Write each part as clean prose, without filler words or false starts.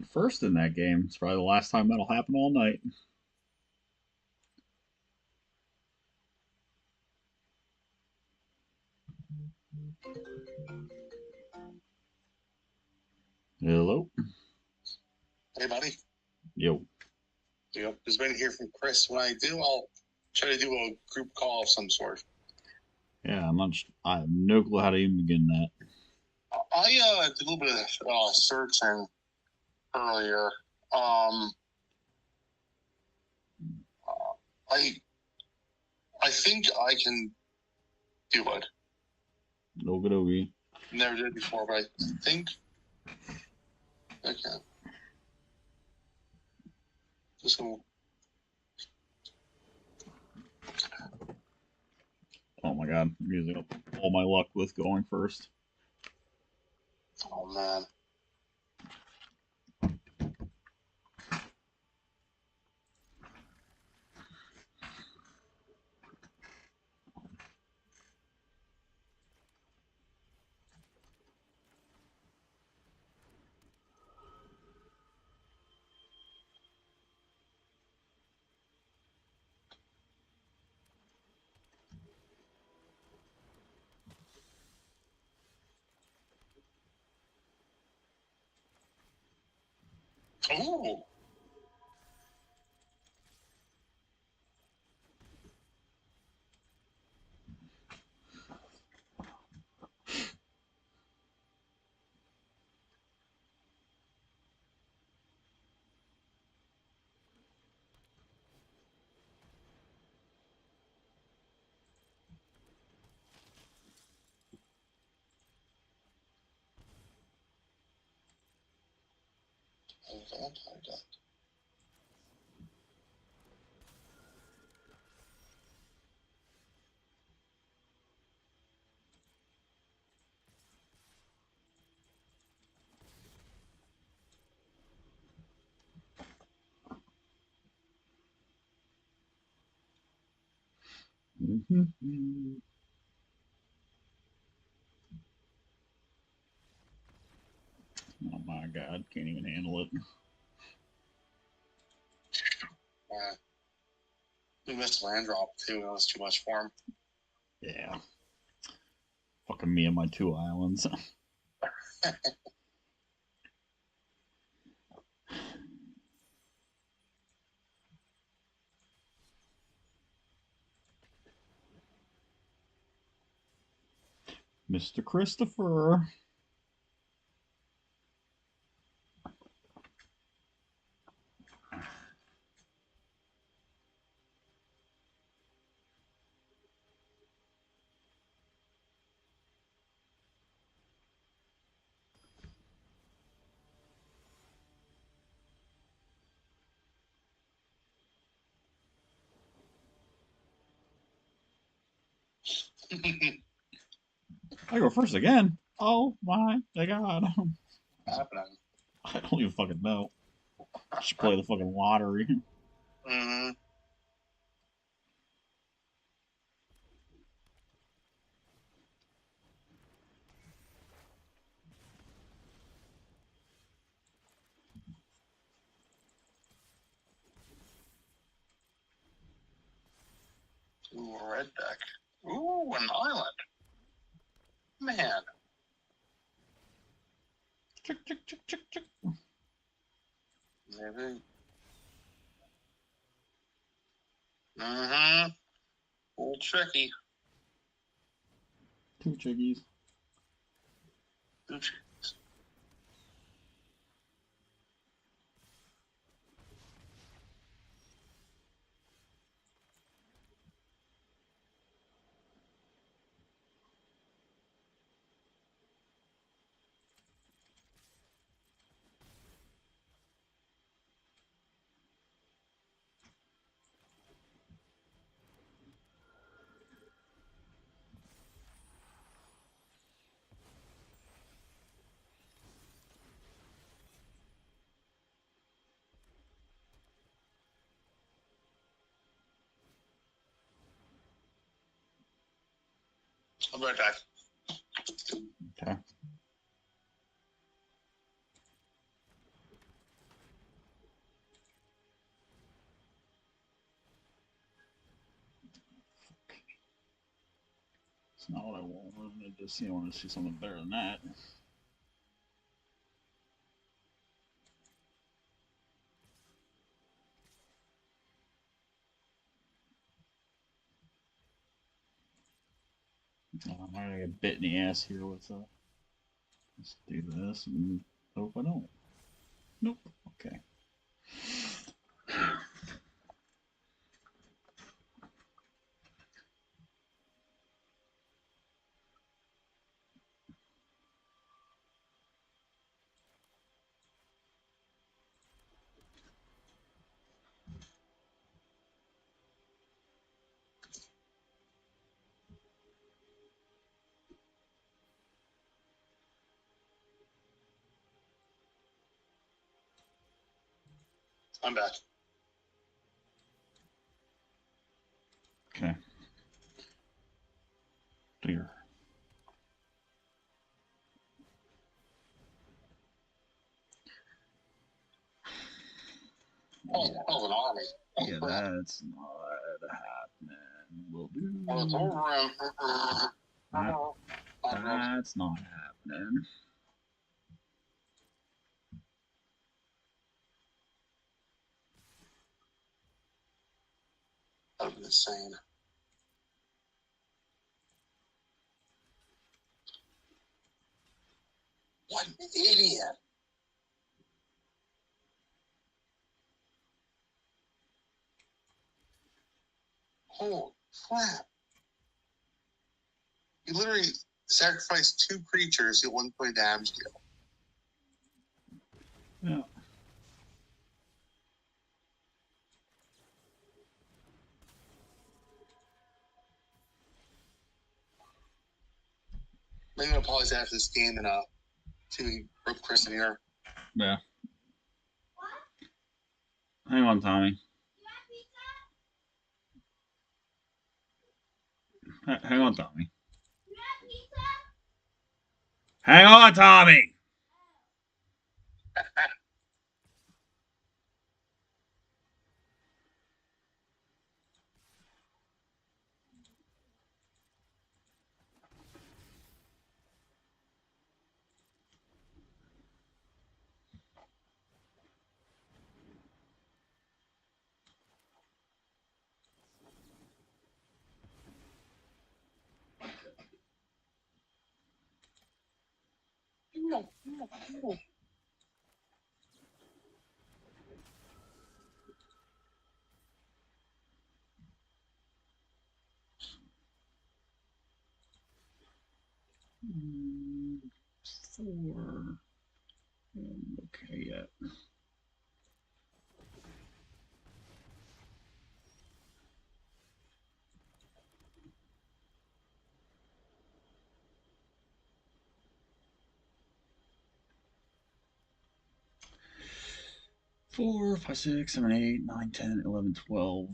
went first in that game. It's probably the last time that'll happen all night. Hello. Hey, buddy. Yo. Yep. Just waiting to hear from Chris. When I do, I'll try to do a group call of some sort. Yeah, I have no clue how to even begin that. I did a little bit of searching earlier. I think I can do it. Okie dokie. Never did it before, but I think I can. Just gonna. Oh my god, I'm using up all my luck with going first. Oh man. Ooh. Oh my god, can't even handle it. We missed land drop too. That was too much for him. Yeah. Fucking me and my 2 islands. Mr. Christopher. I go first again. Oh my god. Happening. I don't even fucking know. I should play the fucking lottery. Mm-hmm. Ooh, a red deck. Ooh, an island. Man. Chick, chick, chick, chick, chick. Maybe. Mm-hmm. A little tricky. 2 chickies. I'll be right back. Okay. That's not what I want. I just want to see something better than that. I'm gonna get bit in the ass here with let's do this and hope I don't. Nope. Okay. I'm back. Okay. Dear. Oh, an army. Yeah, that's not happening. Will do. Well, it's over. That's not happening. That would be insane. What an idiot. Holy crap. You literally sacrificed 2 creatures at 1 point damage deal. Yeah. Maybe I'll pause after this game and see if we can rope Chris in here. Yeah. Hang on, Tommy. Hang on, Tommy. Hang on, Tommy. Four. Okay, yet. Four, five, 6, 7, 8, 9, 10, 11, 12.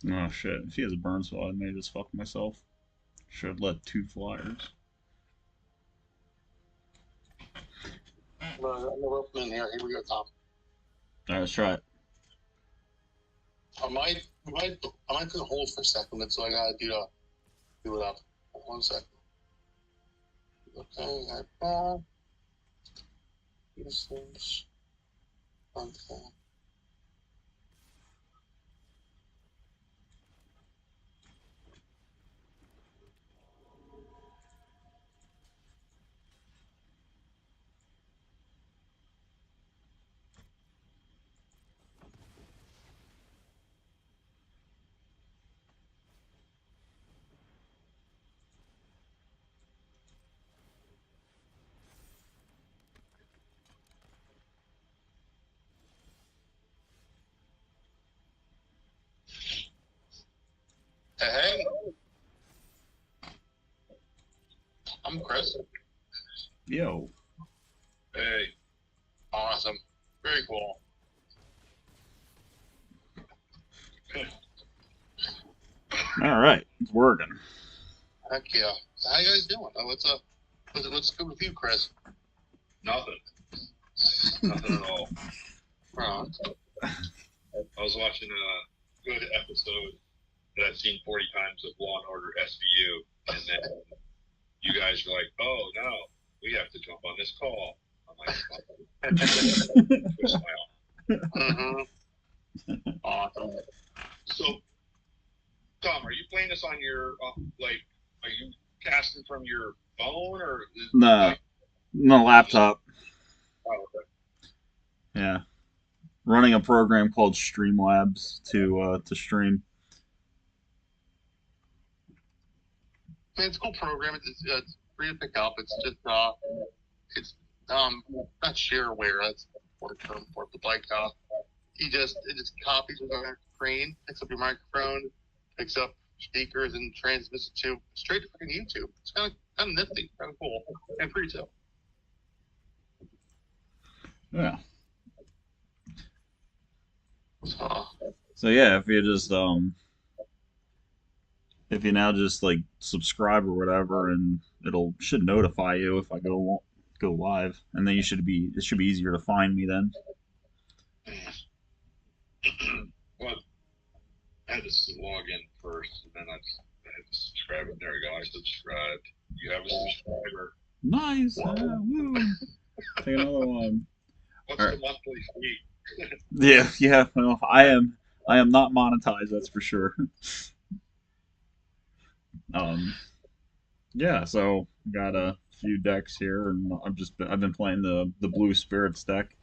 Oh shit! If he has a burn spell, I may just fuck myself. Should have let 2 flyers. I'm gonna rope him in here. Here we go, Tom. Alright, let's try it. I might put a hold for a second, so I gotta do it up. 1 second. Okay, usage. Okay. Hey, I'm Chris. Yo. Hey. Awesome. Very cool. All right, it's working. Heck yeah. So how you guys doing? What's good with you, Chris? Nothing. Nothing at all. Uh, I was watching a good episode that I've seen 40 times of Law and Order SVU, and then you guys were like, "Oh no, we have to jump on this call." I'm like, twist my arm. Awesome. So, Tom, are you playing this on your Are you casting from your phone or? No, no laptop. Oh, okay. Yeah, running a program called Streamlabs to stream. It's a cool program. It's free to pick up. It's just it's not shareware. That's the term for it. But like it just copies it on your screen, picks up your microphone, picks up speakers, and transmits it to straight to freaking YouTube. It's kind of nifty, kind of cool, and free too. Yeah. So yeah, if you now just like subscribe or whatever, and should notify you if I go live, and then it should be easier to find me then. Well, I had to log in first, and then I had to subscribe. There we go. I subscribed. You have a subscriber. Nice. Woo. Take another one. What's the monthly fee? Yeah. Well, I am not monetized. That's for sure. Yeah. So got a few decks here, and I've been playing the Blue Spirits deck.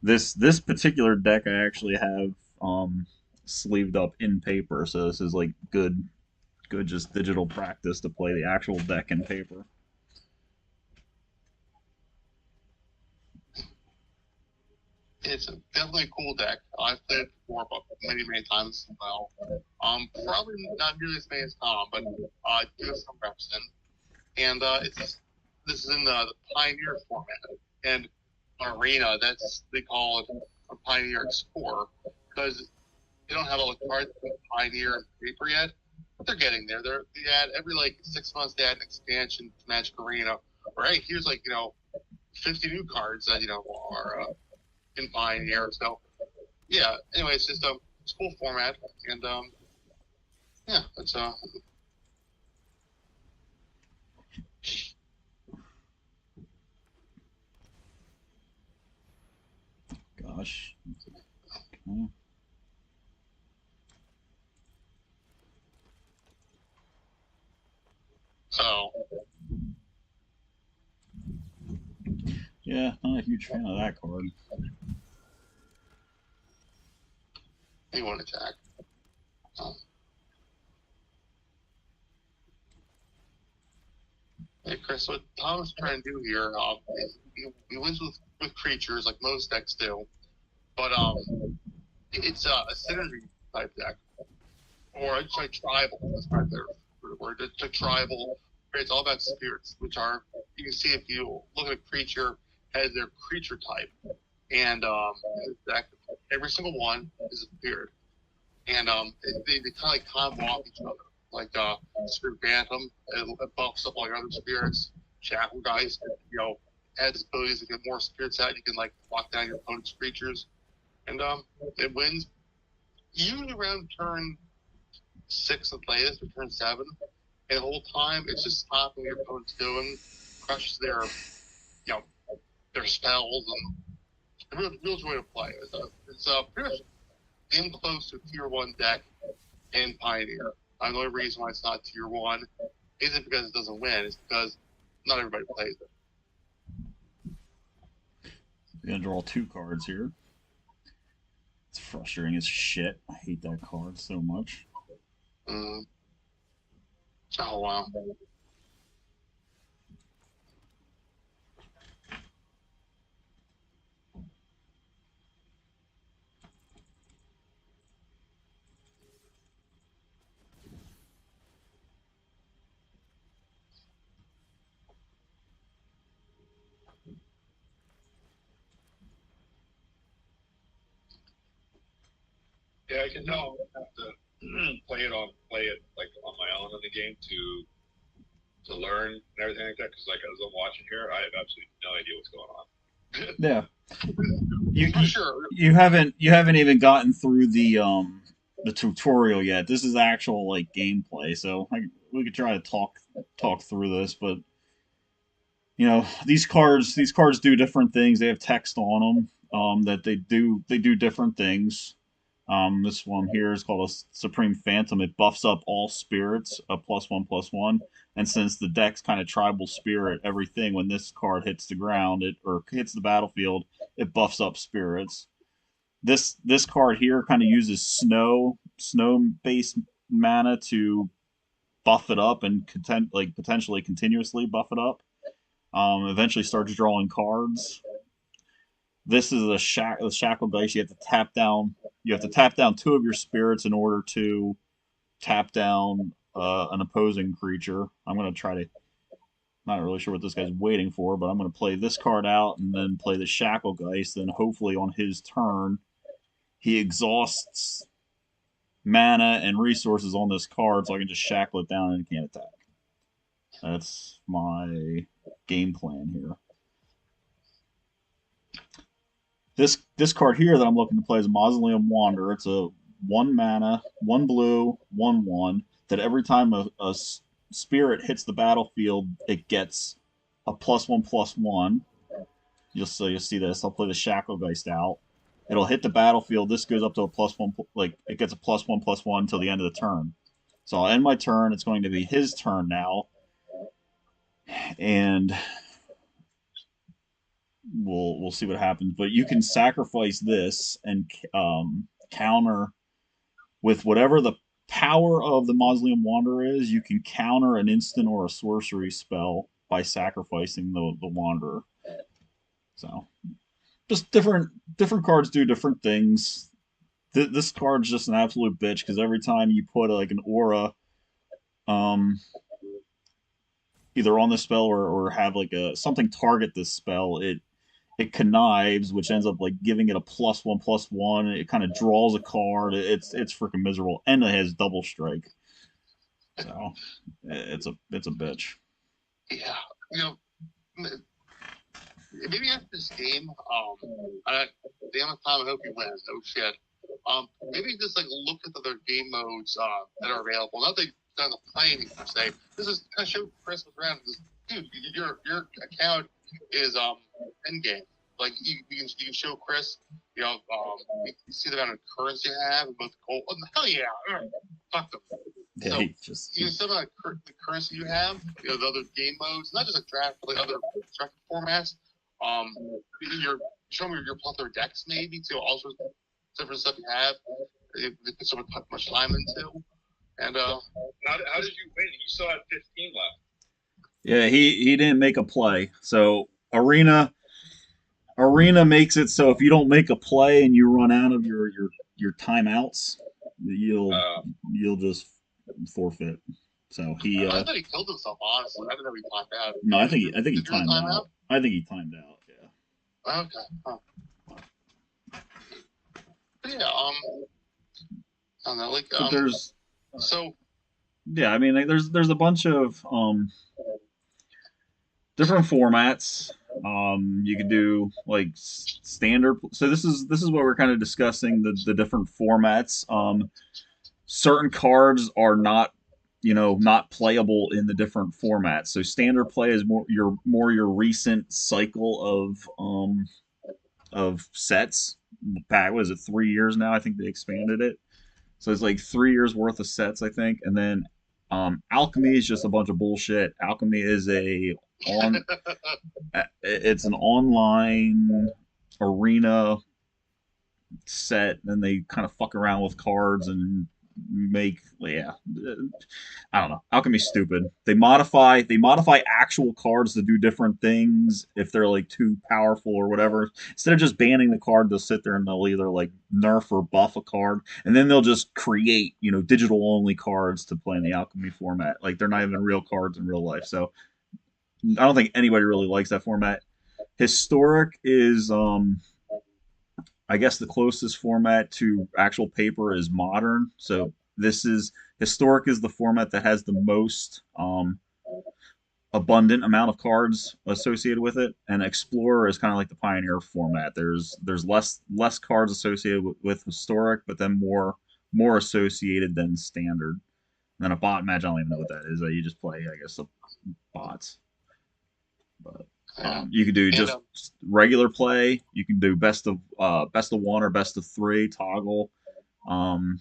This particular deck I actually have sleeved up in paper, so this is like good just digital practice to play the actual deck in paper. it's definitely a cool deck. I've played it before, but many times as well. Probably not nearly as many as Tom, but do some reps in. And this is in the Pioneer format. And Arena, they call it a Pioneer Explorer because they don't have all the cards in Pioneer and paper yet, but they're getting there. They add every like 6 months they add an expansion to Magic Arena. Or hey, here's 50 new cards that are in Pioneer. So yeah. Anyway, it's just it's a cool format, and yeah, it's Gosh. Okay. so Yeah, not a huge fan of that card. you want to attack. Hey, Chris, what Tom is trying to do here, he wins with creatures like most decks do, but it's a synergy type deck, or it's like tribal. That's my favorite word. It's a tribal. It's all about spirits, which are you can see if you look at a creature has their creature type, and in this deck, every single one is a spirit, and they kind of like combo off each other. Like Spirit Phantom, it buffs up like other spirits. Shackle Geist, has abilities to get more spirits out. You can like lock down your opponent's creatures, and it wins usually around turn 6 at latest, or turn 7. And the whole time it's just stopping what your opponent's doing, crushes their their spells, and real joy to play. It's pretty much in close to tier 1 deck in Pioneer. The only reason why it's not tier 1 isn't because it doesn't win, it's because not everybody plays it. I'm gonna draw 2 cards here. It's frustrating as shit. I hate that card so much. Oh wow. Yeah, I can tell. I have to play it like on my own in the game to learn and everything like that. Because like as I'm watching here, I have absolutely no idea what's going on. Yeah, you, For you sure. you haven't even gotten through the tutorial yet. This is actual like gameplay, so we could try to talk through this, but you know these cards do different things. They have text on them that they do different things. This one here is called a Supreme Phantom. It buffs up all spirits, a +1/+1. And since the deck's kind of tribal spirit, everything when this card hits the ground, it or hits the battlefield, it buffs up spirits. This card here kind of uses snow based mana to buff it up and potentially continuously buff it up. Eventually starts drawing cards. This is the shackle dice. You have to tap down. You have to tap down two of your spirits in order to tap down an opposing creature. I'm gonna try to. Not really sure what this guy's waiting for, but I'm gonna play this card out and then play the shackle dice. Then hopefully on his turn, he exhausts mana and resources on this card, so I can just shackle it down and it can't attack. That's my game plan here. This card here that I'm looking to play is a Mausoleum Wanderer. It's a 1 mana, 1 blue, 1/1. That every time a spirit hits the battlefield, it gets a +1/+1. You'll see this. I'll play the Shacklegeist out. It'll hit the battlefield. This goes up to a +1, like it gets a +1/+1 until the end of the turn. So I'll end my turn. It's going to be his turn now, and we'll see what happens. But you can sacrifice this and counter with whatever the power of the Mausoleum Wanderer is. You can counter an instant or a sorcery spell by sacrificing the Wanderer. So just different cards do different things. This card's just an absolute bitch because every time you put like an aura, um, either on the spell or have like a something target this spell, it connives, which ends up like giving it a +1/+1. It kind of draws a card. It's freaking miserable, and it has double strike. So it's a bitch. Yeah. You know, maybe after this game, the amount of time I hope you win. Oh shit. Maybe just like look at the other game modes that are available. Not that you've done the playing per se. This is kind of show Chris around. Dude, your account is end game. Like you can show Chris, you see the amount of currency I have, and both gold. Oh, hell yeah, fuck them. Yeah, So just you see the currency you have, the other game modes, not just a draft, but like other draft formats. You're showing me your plethora of decks, maybe too. All sorts of different stuff you have. You put so much time into, and how did you win? You still had 15 left. yeah, he didn't make a play. So arena makes it so if you don't make a play and you run out of your timeouts, you'll just forfeit. So he I thought he killed himself. Honestly, I didn't know he timed out. no, I think he Did you timed time out. I think he timed out. Yeah. Okay. Huh. But yeah. I don't know. Like But there's So yeah, I mean like, there's a bunch of different formats. You could do like standard. So this is what we're kind of discussing the different formats. Certain cards are not not playable in the different formats. So standard play is more your recent cycle of sets. Back what is it 3 years now? I think they expanded it. So it's like 3 years worth of sets, I think. And then alchemy is just a bunch of bullshit. Alchemy is it's an online arena set, and they kind of fuck around with cards and make I don't know. Alchemy's stupid. They modify actual cards to do different things if they're like too powerful or whatever. Instead of just banning the card, they'll sit there and they'll either like nerf or buff a card, and then they'll just create digital only cards to play in the alchemy format. Like they're not even real cards in real life. So I don't think anybody really likes that format. Historic is I guess the closest format to actual paper is modern. So this is historic is the format that has the most abundant amount of cards associated with it, and explorer is kind of like the pioneer format. There's less cards associated with historic, but then more associated than standard. And then a bot match, I don't even know what that is. You just play, I guess, the bots. But Yeah. you can do And just regular play. You can do best of one or best of three toggle. Um,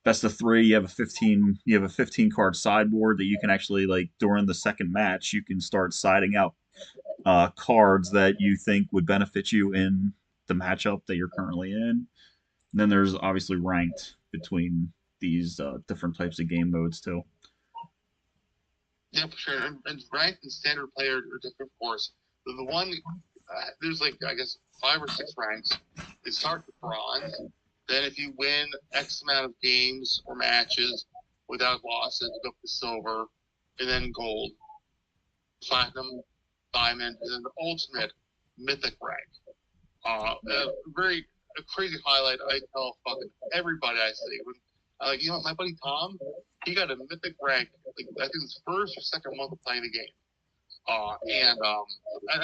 best of three, you have a 15 card sideboard that you can actually, like, during the second match you can start siding out cards that you think would benefit you in the matchup that you're currently in. And then there's obviously ranked between these different types of game modes too. yeah, for sure. And ranked and standard player are different, of course. The one there's like I guess 5 or 6 ranks. It starts with bronze. Then if you win X amount of games or matches without losses, you go up to silver, and then gold, platinum, diamond, and then the ultimate mythic rank. A crazy highlight I tell fucking everybody I see. When, like, you know, my buddy Tom, he got a mythic rank. Like, I think it's first or second month of playing the game. I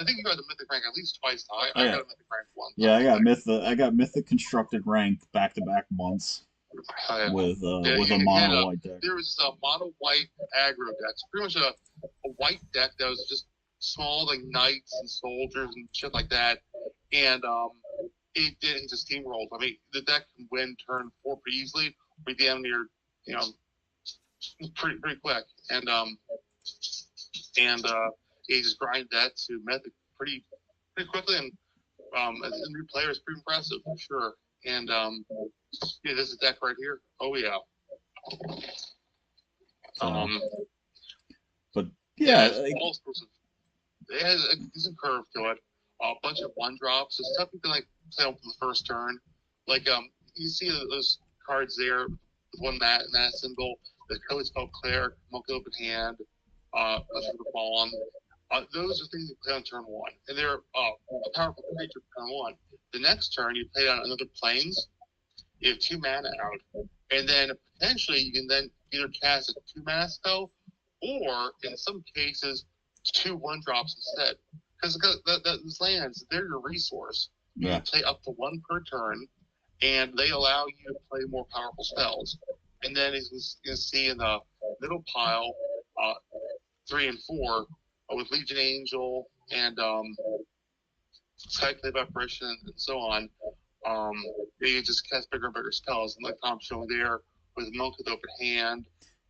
think you got the mythic rank at least twice. I got a mythic rank once. Yeah, I got mythic constructed rank back to back months with a mono white deck. There was a mono white aggro deck. It's pretty much a white deck that was just small, like knights and soldiers and shit like that. And it just steamrolled. I mean, the deck can win turn 4 pretty easily. We damn near, you know, pretty quick. And he just grinded that to mythic pretty quickly. And as a new player, it's pretty impressive for sure. And yeah, this is a deck right here. Oh yeah. But yeah, it has a decent curve to it. A bunch of 1-drops. It's tough to like play them from the first turn. Like you see those cards there with one that symbol. The code spell cleric, monkey open hand, the fawn. Those are things you play on turn 1, and they're a powerful creature turn 1. The next turn, you play on another planes. You have 2 mana out, and then potentially you can then either cast a 2 mana spell, or in some cases, 2 1-drops instead. Because those lands, they're your resource. You can play up to 1 per turn, and they allow you to play more powerful spells. And then as you can see in the middle pile, 3 and 4, with Legion Angel and Skyclave Apparition and so on, you just cast bigger and bigger spells. And like Tom's showing there, with Monk with Open Hand,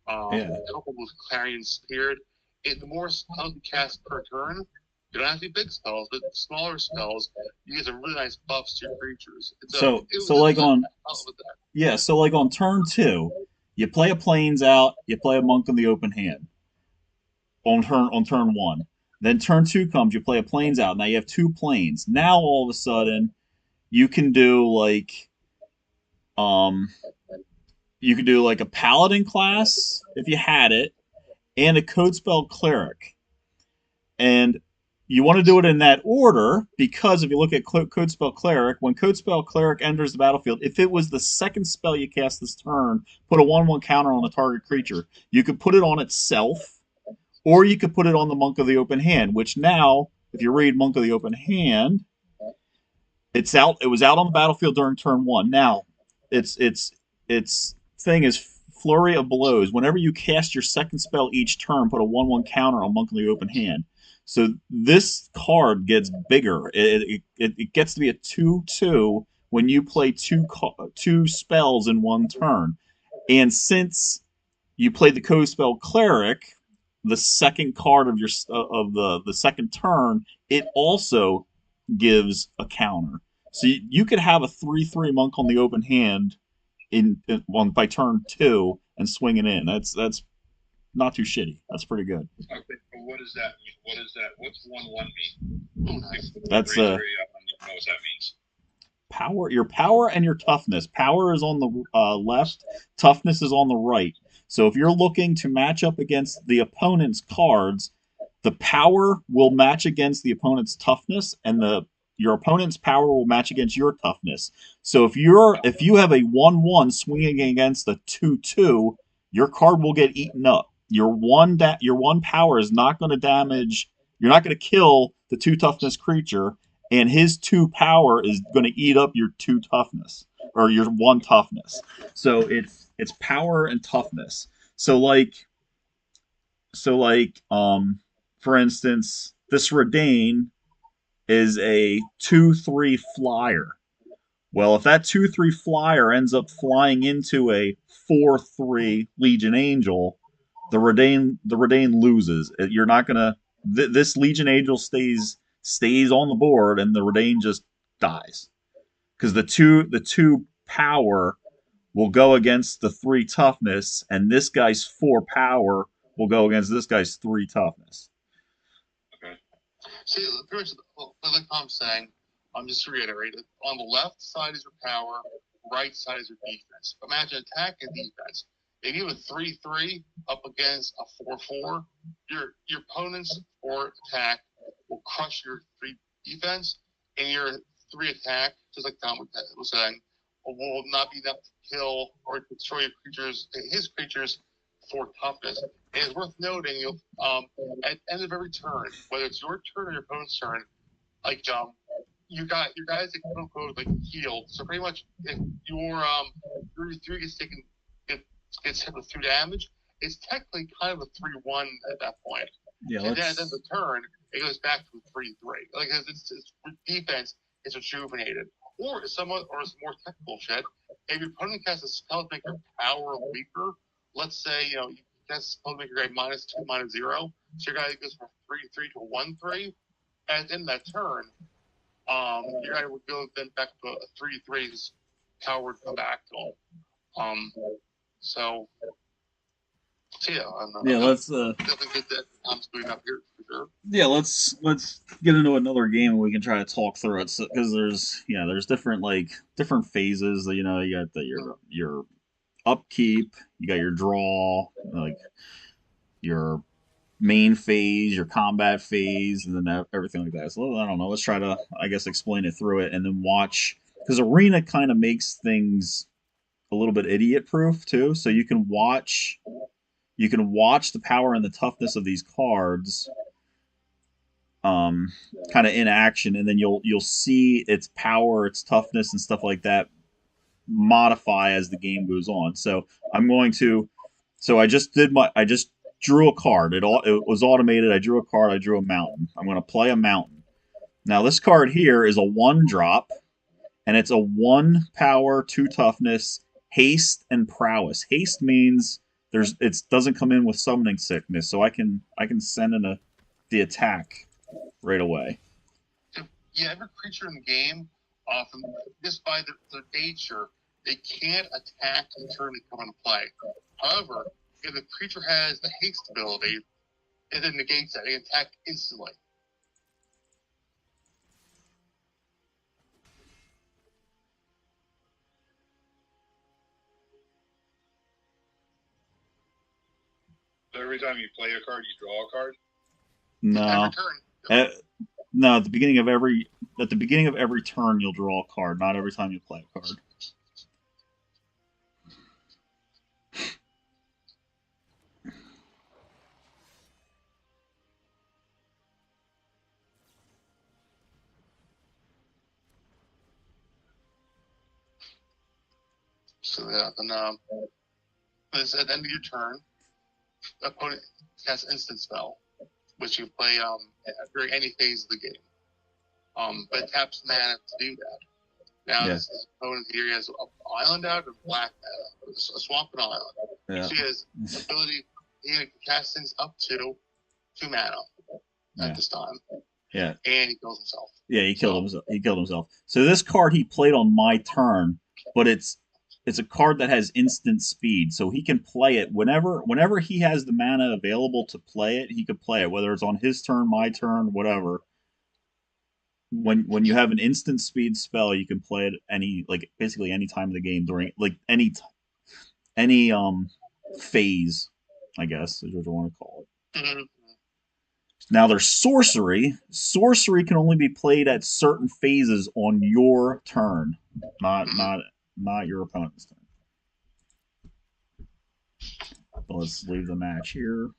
coupled with Clarion Spirit, the more spells you cast per turn, you don't have to be big spells, but smaller spells, you get some really nice buffs to your creatures. So like on turn 2, you play a plains out, you play a Monk in the Open Hand. On turn 1. Then turn 2 comes, you play a plains out. Now you have 2 plains. Now all of a sudden, you can do like a paladin class if you had it, and a code spell cleric. And you want to do it in that order because if you look at code spell cleric, when code spell cleric enters the battlefield, if it was the second spell you cast this turn, put a 1/1 counter on a target creature. You could put it on itself, or you could put it on the Monk of the Open Hand, which now, if you read Monk of the Open Hand, it's out. It was out on the battlefield during turn 1. Now, its thing is Flurry of Blows. Whenever you cast your second spell each turn, put a 1/1 counter on Monk of the Open Hand. So this card gets bigger. It gets to be a 2/2 when you play two spells in one turn. And since you played the code spell Cleric, the second card of your the second turn, it also gives a counter. So you could have a 3/3 Monk on the Open Hand by turn 2 and swing it in. That's not too shitty. That's pretty good. Okay, but what does that mean? What's 1/1 mean? That's I don't know what that means. Power, your power and your toughness. Power is on the left. Toughness is on the right. So if you're looking to match up against the opponent's cards, the power will match against the opponent's toughness, and the your opponent's power will match against your toughness. So if you have a 1/1 swinging against a 2/2, your card will get eaten up. Your one power is not going to damage. You're not going to kill the 2 toughness creature, and his 2 power is going to eat up your 2 toughness or your 1 toughness. So it's power and toughness. So for instance, this Redain is a 2/3 flyer. Well, if that 2/3 flyer ends up flying into a 4/3 Legion Angel, the Redain loses. You're not gonna. This Legion Angel stays on the board, and the Redain just dies because the two power will go against the 3 toughness, and this guy's 4 power will go against this guy's 3 toughness. Okay. See, pretty much, like I'm saying, I'm just reiterating. On the left side is your power, right side is your defense. Imagine attack and defense. If you have a 3/3 up against a 4/4, your opponent's 4 attack will crush your 3 defense, and your 3 attack, just like Tom was saying, will not be enough to kill or destroy your his creatures 4 toughness. And it's worth noting, at the end of every turn, whether it's your turn or your opponent's turn, like you got your guys that quote unquote like healed. So pretty much, if your 3 gets hit with 2 damage, it's technically kind of a 3/1 at that point. Yeah, and then the turn it goes back to a 3/3. Like it's defense is rejuvenated. Or some more technical shit. If your opponent casts a spell to make your power weaker, let's say you cast a spell to make your guy -2, -0, so your guy goes from 3/3 to 1/3. And in that turn, your guy would go then back to a 3/3's power would come back to him. So yeah, let's definitely get that Tom's doing up here for sure. yeah, let's get into another game and we can try to talk through it because there's different phases. You got your upkeep, you got your draw, like your main phase, your combat phase, and then everything like that. So I don't know. Let's try to, I guess, explain it through it and then watch because Arena kind of makes things a little bit idiot proof too. So you can watch the power and the toughness of these cards kind of in action, and then you'll see its power, its toughness, and stuff like that modify as the game goes on. So I'm going to. So I just drew a card. It was automated. I drew a card. I drew a mountain. I'm going to play a mountain. Now this card here is a 1-drop, and it's a 1 power, 2 toughness, haste, and prowess. Haste means it doesn't come in with summoning sickness, so I can send in the attack right away. Yeah, every creature in the game, from just by their nature, they can't attack the turn they come into play. However, if the creature has the haste ability, it then negates that. They attack instantly. So every time you play a card, you draw a card? No. Every turn. No, at the beginning of every turn you'll draw a card, not every time you play a card. So yeah, and at the end of your turn, the opponent casts instant spell, which you play during any phase of the game. But it taps mana to do that. Now this opponent here has an island out and black mana, a swamp and island. Yeah. She has the ability he can cast things up to 2 mana at this time. Yeah. And he kills himself. Yeah, he killed himself. So this card he played on my turn, but it's a card that has instant speed, so he can play it whenever he has the mana available to play it. He could play it, whether it's on his turn, my turn, whatever. When you have an instant speed spell, you can play it basically any time of the game during any phase, I guess is what you want to call it. Mm-hmm. Now there's sorcery. Sorcery can only be played at certain phases on your turn, not Mhm. not not your opponent's turn. But let's leave the match here.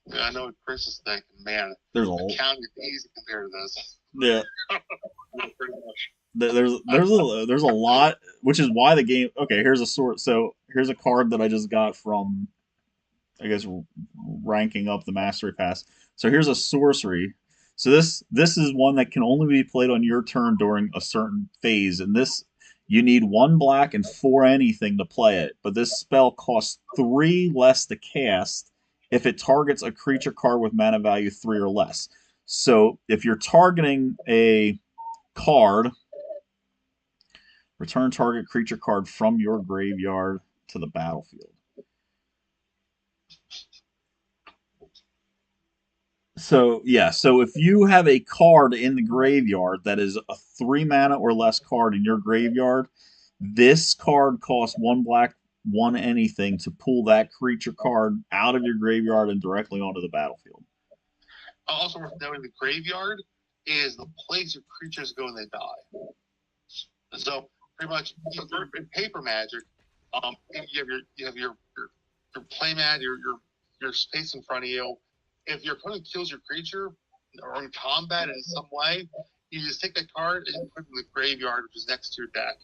Yeah, I know what Chris is thinking. Man, There's the a county is easy compared to this. yeah. Pretty much. There's a lot, which is why the game. Okay, here's a sort. So here's a card that I just got from, I guess, ranking up the mastery pass. So here's a sorcery. So this is one that can only be played on your turn during a certain phase, and this you need 1 black and 4 anything to play it. But this spell costs 3 less to cast if it targets a creature card with mana value 3 or less. So if you're targeting a card, return target creature card from your graveyard to the battlefield. So yeah, so if you have a card in the graveyard that is a 3 mana or less card in your graveyard, this card costs 1 black, 1 anything to pull that creature card out of your graveyard and directly onto the battlefield. Also worth noting, the graveyard is the place your creatures go when they die. So pretty much in paper magic, you have your play mat, your space in front of you. If your opponent kills your creature or in combat in some way, you just take that card and put it in the graveyard, which is next to your deck.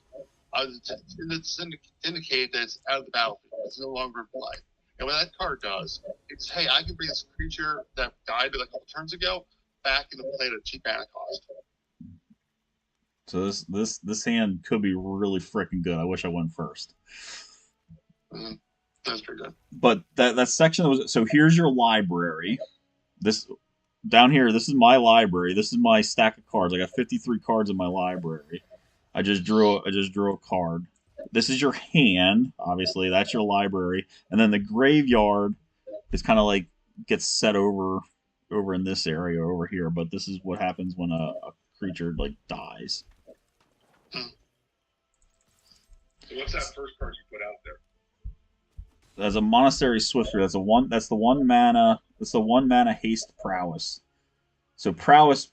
It's indicated that it's out of the battlefield. It's no longer in play. And what that card does, it's hey, I can bring this creature that died a couple turns ago back into play at a cheap mana cost. So this hand could be really freaking good. I wish I went first. Mm-hmm. That's pretty good. But that section was so here's your library. This down here, this is my library. This is my stack of cards. I got 53 cards in my library. I just drew a card. This is your hand, obviously. That's your library. And then the graveyard is kind of like gets set over in this area over here, but this is what happens when a creature like dies. So what's that first card you put out there? As a monastery swifter, that's the 1 mana. That's the 1 mana haste prowess. So prowess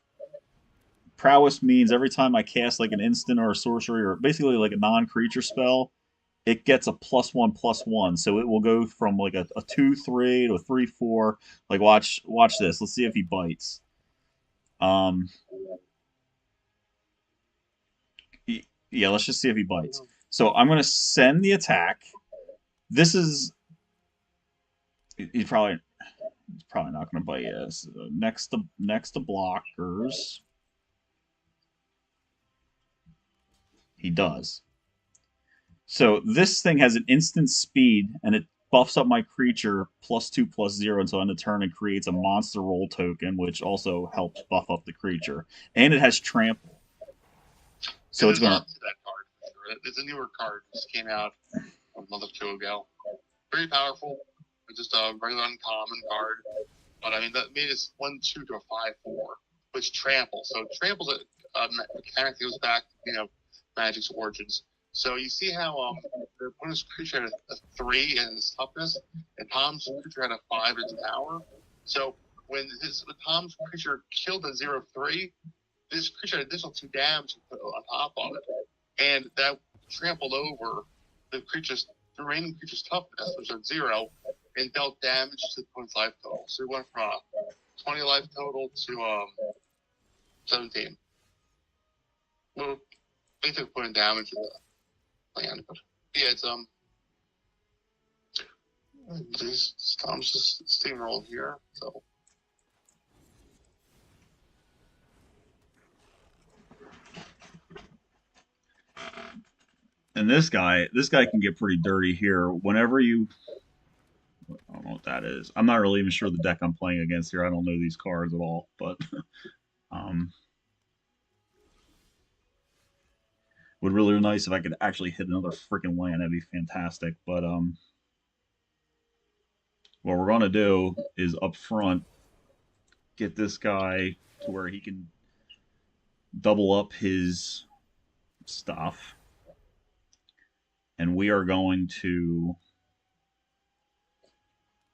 means every time I cast like an instant or a sorcery or basically like a non-creature spell, it gets a +1/+1. So it will go from like a 2/3 to a 3/4. Like watch this. Let's see if he bites. Um yeah, let's just see if he bites. So I'm gonna send the attack. This is he's probably not gonna bite yet. So next to blockers. He does. So this thing has an instant speed, and it buffs up my creature +2/+0 until end of turn and creates a monster roll token, which also helps buff up the creature. And it has trample. So it's gonna. That card. It's a newer card. It just came out a month or two ago. Very powerful. It's just a regular uncommon card. But I mean, that made it 1/2 to a 5/4, which trample. So trample's a mechanic that goes back, Magic's origins. So you see how the opponent's creature had a 3 in its toughness, and Tom's creature had a 5 in its power. So when Tom's creature killed a 0/3, this creature had additional 2 damage on top of it, and that trampled over the remaining creature's toughness, which is 0, and dealt damage to the opponent's life total. So we went from 20 life total to 17. Well, basically putting damage to the land, but yeah, it's these Tom's just steamroll here, so. And this guy can get pretty dirty here. Whenever you, I don't know what that is. I'm not really even sure the deck I'm playing against here. I don't know these cards at all, but would really be nice if I could actually hit another freaking land. That'd be fantastic. But what we're gonna do is up front get this guy to where he can double up his stuff, and we are going to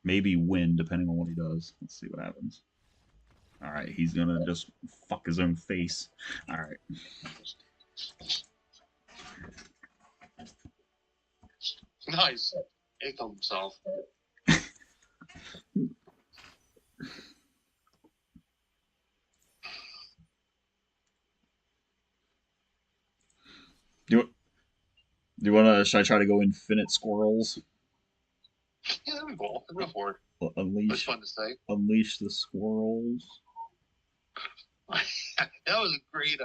maybe win depending on what he does. Let's see what happens. All right, he's gonna just fuck his own face. All right. Nice. He killed himself. Do you, do you want to? Should I try to go infinite squirrels? Yeah, that'd be cool. I'd go for it. It's Unleash, fun to say. unleash the squirrels. That was a great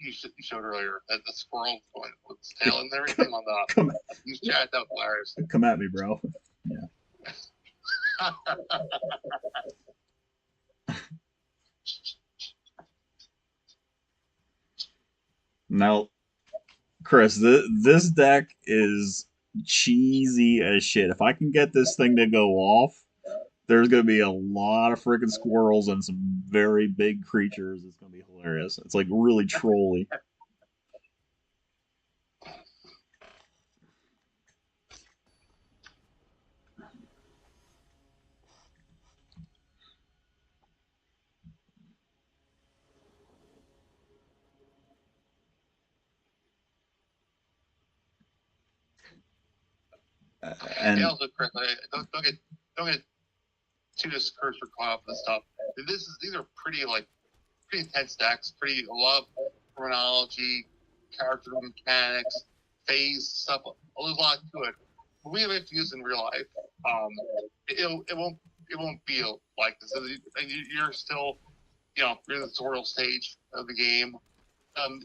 you showed earlier. That the squirrel going with its tail and everything on the Come, use chat. That was hilarious. come at me, bro. Yeah. Now, Chris, this deck is cheesy as shit. If I can get this thing to go off, there's gonna be a lot of freaking squirrels and some very big creatures. It's gonna be hilarious. It's like really trolly. And And also, Chris, don't get too discouraged or caught up in this stuff. These are pretty intense decks. Pretty a lot of terminology, character mechanics, phase stuff. There's a lot to it. But we have to use in real life. It won't be like this. You're still you're in the tutorial stage of the game. Um,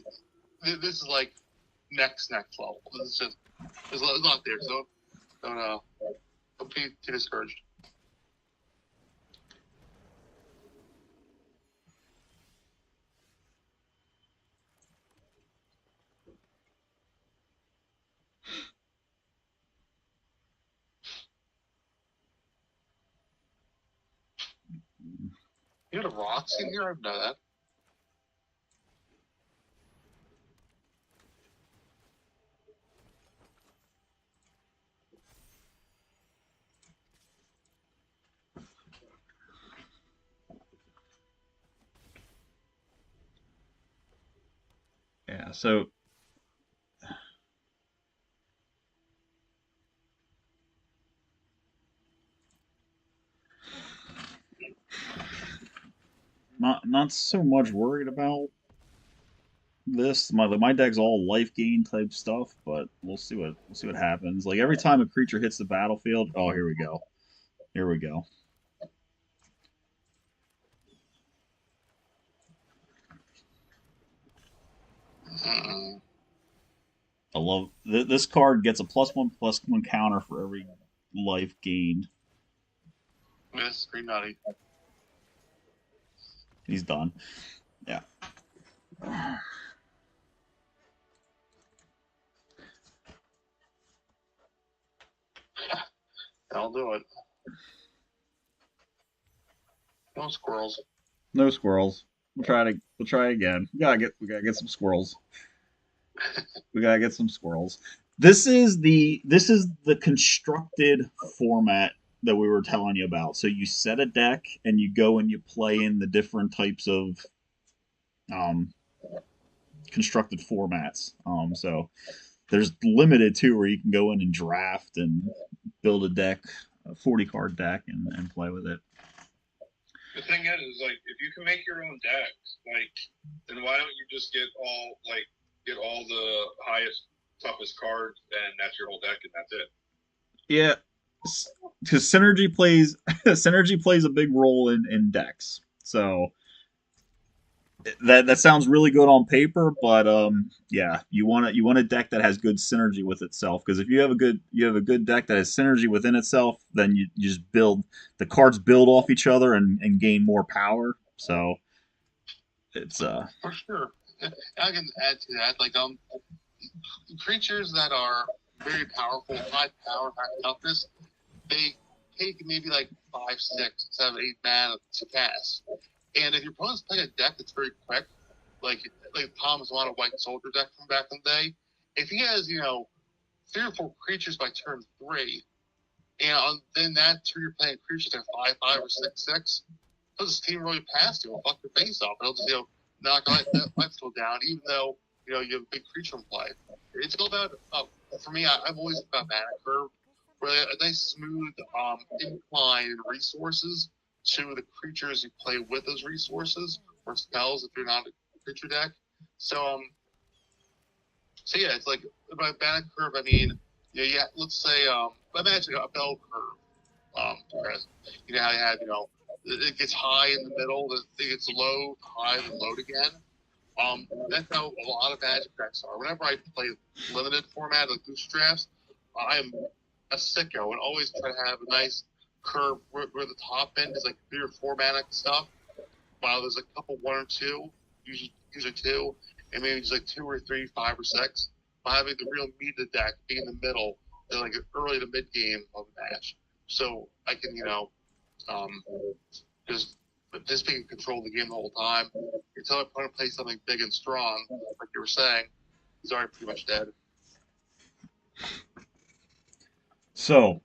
this is like next level. This is just there's a lot there. So don't be too discouraged. You had a rocks in here? I didn't know that. yeah, so not so much worried about this. My deck's all life gain type stuff, but we'll see what happens. Like every time a creature hits the battlefield, oh here we go. Here we go. Mm-mm. I love this card gets a +1/+1 counter for every life gained. Miss Green Nutty. He's done. Yeah. I'll do it. No squirrels. No squirrels. We'll try again. We gotta get some squirrels. We gotta get some squirrels. This is the constructed format that we were telling you about. So you set a deck and you go and you play in the different types of um, constructed formats. So there's limited too where you can go in and draft and build a deck, a 40 card deck, and play with it. The thing is, like, if you can make your own decks, like, then why don't you just get all the highest, toughest cards, and that's your whole deck, and that's it. Yeah, because synergy plays synergy plays a big role in decks. So that sounds really good on paper, but yeah, you want a deck that has good synergy with itself. Because if you have a good deck that has synergy within itself, then you just build the cards build off each other and gain more power. So it's For sure. I can add to that, like creatures that are very powerful, high power, high toughness, they take maybe like 5, 6, 7, 8 mana to cast. And if your opponent's playing a deck that's very quick, like Tom's a lot of white soldier deck from back in the day, if he has, 3 or 4 creatures by turn 3, and then that turn you're playing creatures that are 5, 5 or 6, 6, does this team really pass you? Fuck your face off. And he'll just, knock that life steal down, even though, you have a big creature in play. It's all about, for me, I've always about mana curve, where a nice smooth incline in resources to the creatures you play with those resources, or spells if you're not a creature deck. So yeah, it's like by mana curve, I mean, let's say, imagine a bell curve. Chris. How you have, it gets high in the middle, it gets low, high, and low again. That's how a lot of Magic decks are. Whenever I play limited format like booster drafts, I'm a sicko and always try to have a nice curve where the top end is like 3 or 4 mana stuff, while there's a couple 1 or 2, usually 2, and maybe just like 2 or 3, 5 or 6. By having the real meat of the deck being in the middle, like early to mid game of the match, so I can just being in control of the game the whole time. Until I opponent plays something big and strong, like you were saying, he's already pretty much dead. So,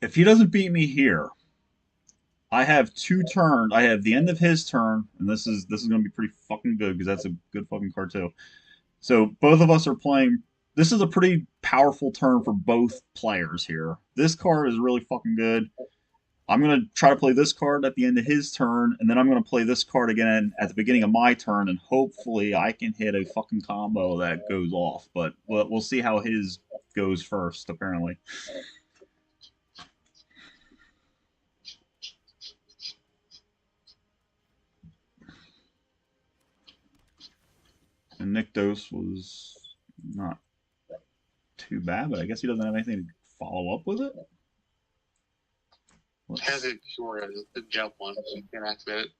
if he doesn't beat me here, I have 2 turns. I have the end of his turn, and this is going to be pretty fucking good because that's a good fucking card too. So both of us are playing. This is a pretty powerful turn for both players here. This card is really fucking good. I'm going to try to play this card at the end of his turn, and then I'm going to play this card again at the beginning of my turn, and hopefully I can hit a fucking combo that goes off. But we'll see how his goes first, apparently. And Nykthos was not too bad, but I guess he doesn't have anything to follow up with it. Has it sure the jump one, so you can't activate it.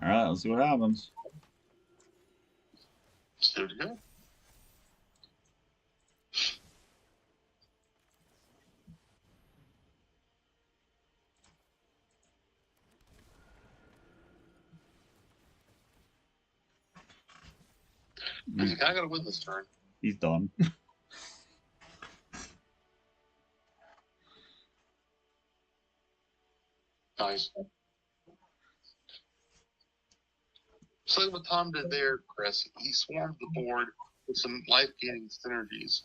All right, let's see what happens. There we go. He's kind of got to win this turn. He's done. Nice. So like what Tom did there, Chris, he swarmed the board with some life-gaining synergies.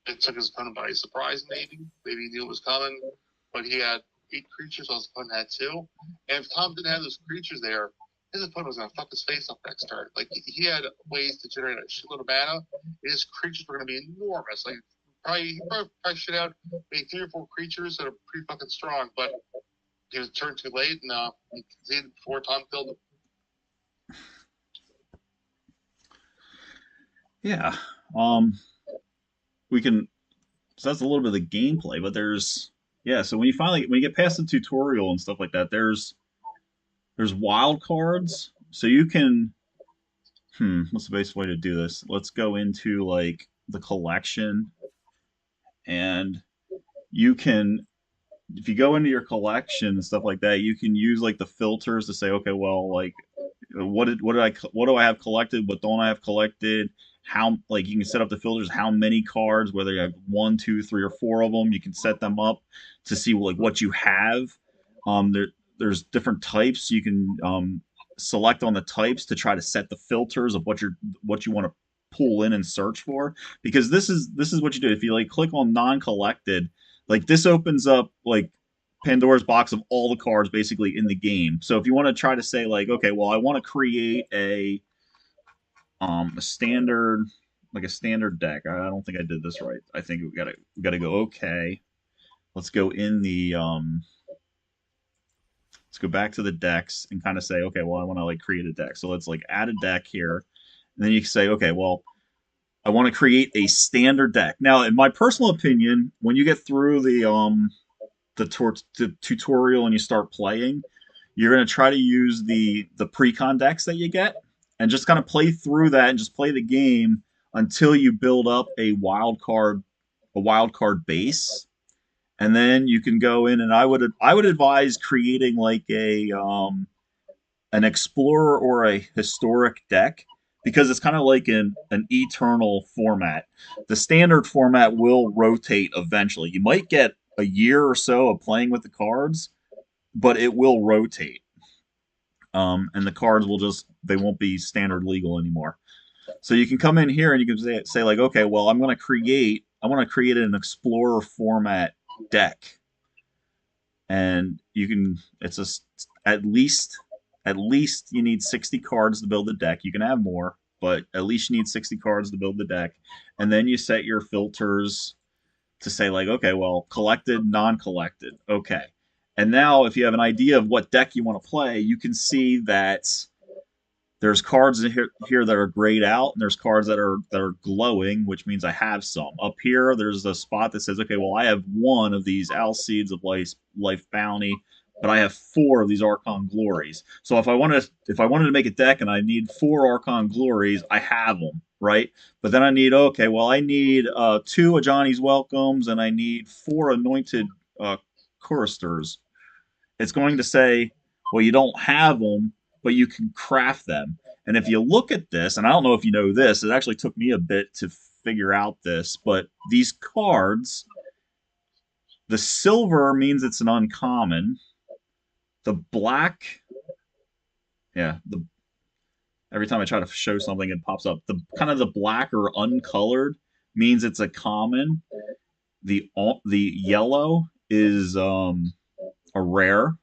It took his opponent by surprise, maybe. Maybe he knew it was coming, but he had 8 creatures, while his opponent had 2. And if Tom didn't have those creatures there, his opponent was going to fuck his face up next turn. Like, he had ways to generate a shitload of mana. His creatures were going to be enormous. Like, he probably shit out maybe 3 or 4 creatures that are pretty fucking strong, but he was turned too late, and he conceded before Tom killed him. Yeah. We can. So that's a little bit of the gameplay, but there's so when you get past the tutorial and stuff like that, there's wild cards, so you can. What's the best way to do this? Let's go into like the collection, and you can. If you go into your collection and stuff like that, you can use like the filters to say, okay, well, like, what do I have collected? What don't I have collected? How, like, you can set up the filters, how many cards, whether you have 1, 2, 3, or 4 of them. You can set them up to see like what you have. There's different types. You can select on the types to try to set the filters of what you want to pull in and search for. Because this is what you do. If you like click on non-collected, like this opens up like Pandora's box of all the cards basically in the game. So if you want to try to say like, okay, well, I want to create a standard deck. I don't think I did this right. I think we gotta go. Okay, let's go in the let's go back to the decks and kind of say, okay, well, I want to like create a deck. So let's like add a deck here, and then you can say, okay, well, I want to create a standard deck. Now, in my personal opinion, when you get through the tutorial and you start playing, you're going to try to use the pre-con decks that you get. and just kind of play through that and just play the game until you build up a wild card base, and then you can go in, and I would advise creating like a an explorer or a historic deck, because it's kind of like an eternal format. The standard format will rotate eventually. You might get a year or so of playing with the cards, but it will rotate. And the cards will just, they won't be standard legal anymore. So you can come in here and you can say like, okay, well, I want to create an explorer format deck, and you can, it's a, at least at least you need 60 cards to build the deck. You can have more, but at least you need 60 cards to build the deck. And then you set your filters to say like, okay, well, collected, non-collected. Okay. And now if you have an idea of what deck you want to play, you can see that there's cards here that are grayed out, and there's cards that are glowing, which means I have some. Up here, there's a spot that says, okay, well, I have one of these Seeds of Life Bounty, but I have four of these Archon Glories. So if I wanted to make a deck and I need four Archon Glories, I have them, right? But then I need, okay, well, I need two of Johnny's Welcomes, and I need four Anointed Choristers. It's going to say, well, you don't have them, but you can craft them. And if you look at this, and I don't know if you know this, it actually took me a bit to figure out this, but these cards, the silver means it's an uncommon. The black, yeah, the every time I try to show something, it pops up. The kind of the black or uncolored means it's a common. The yellow is a rare,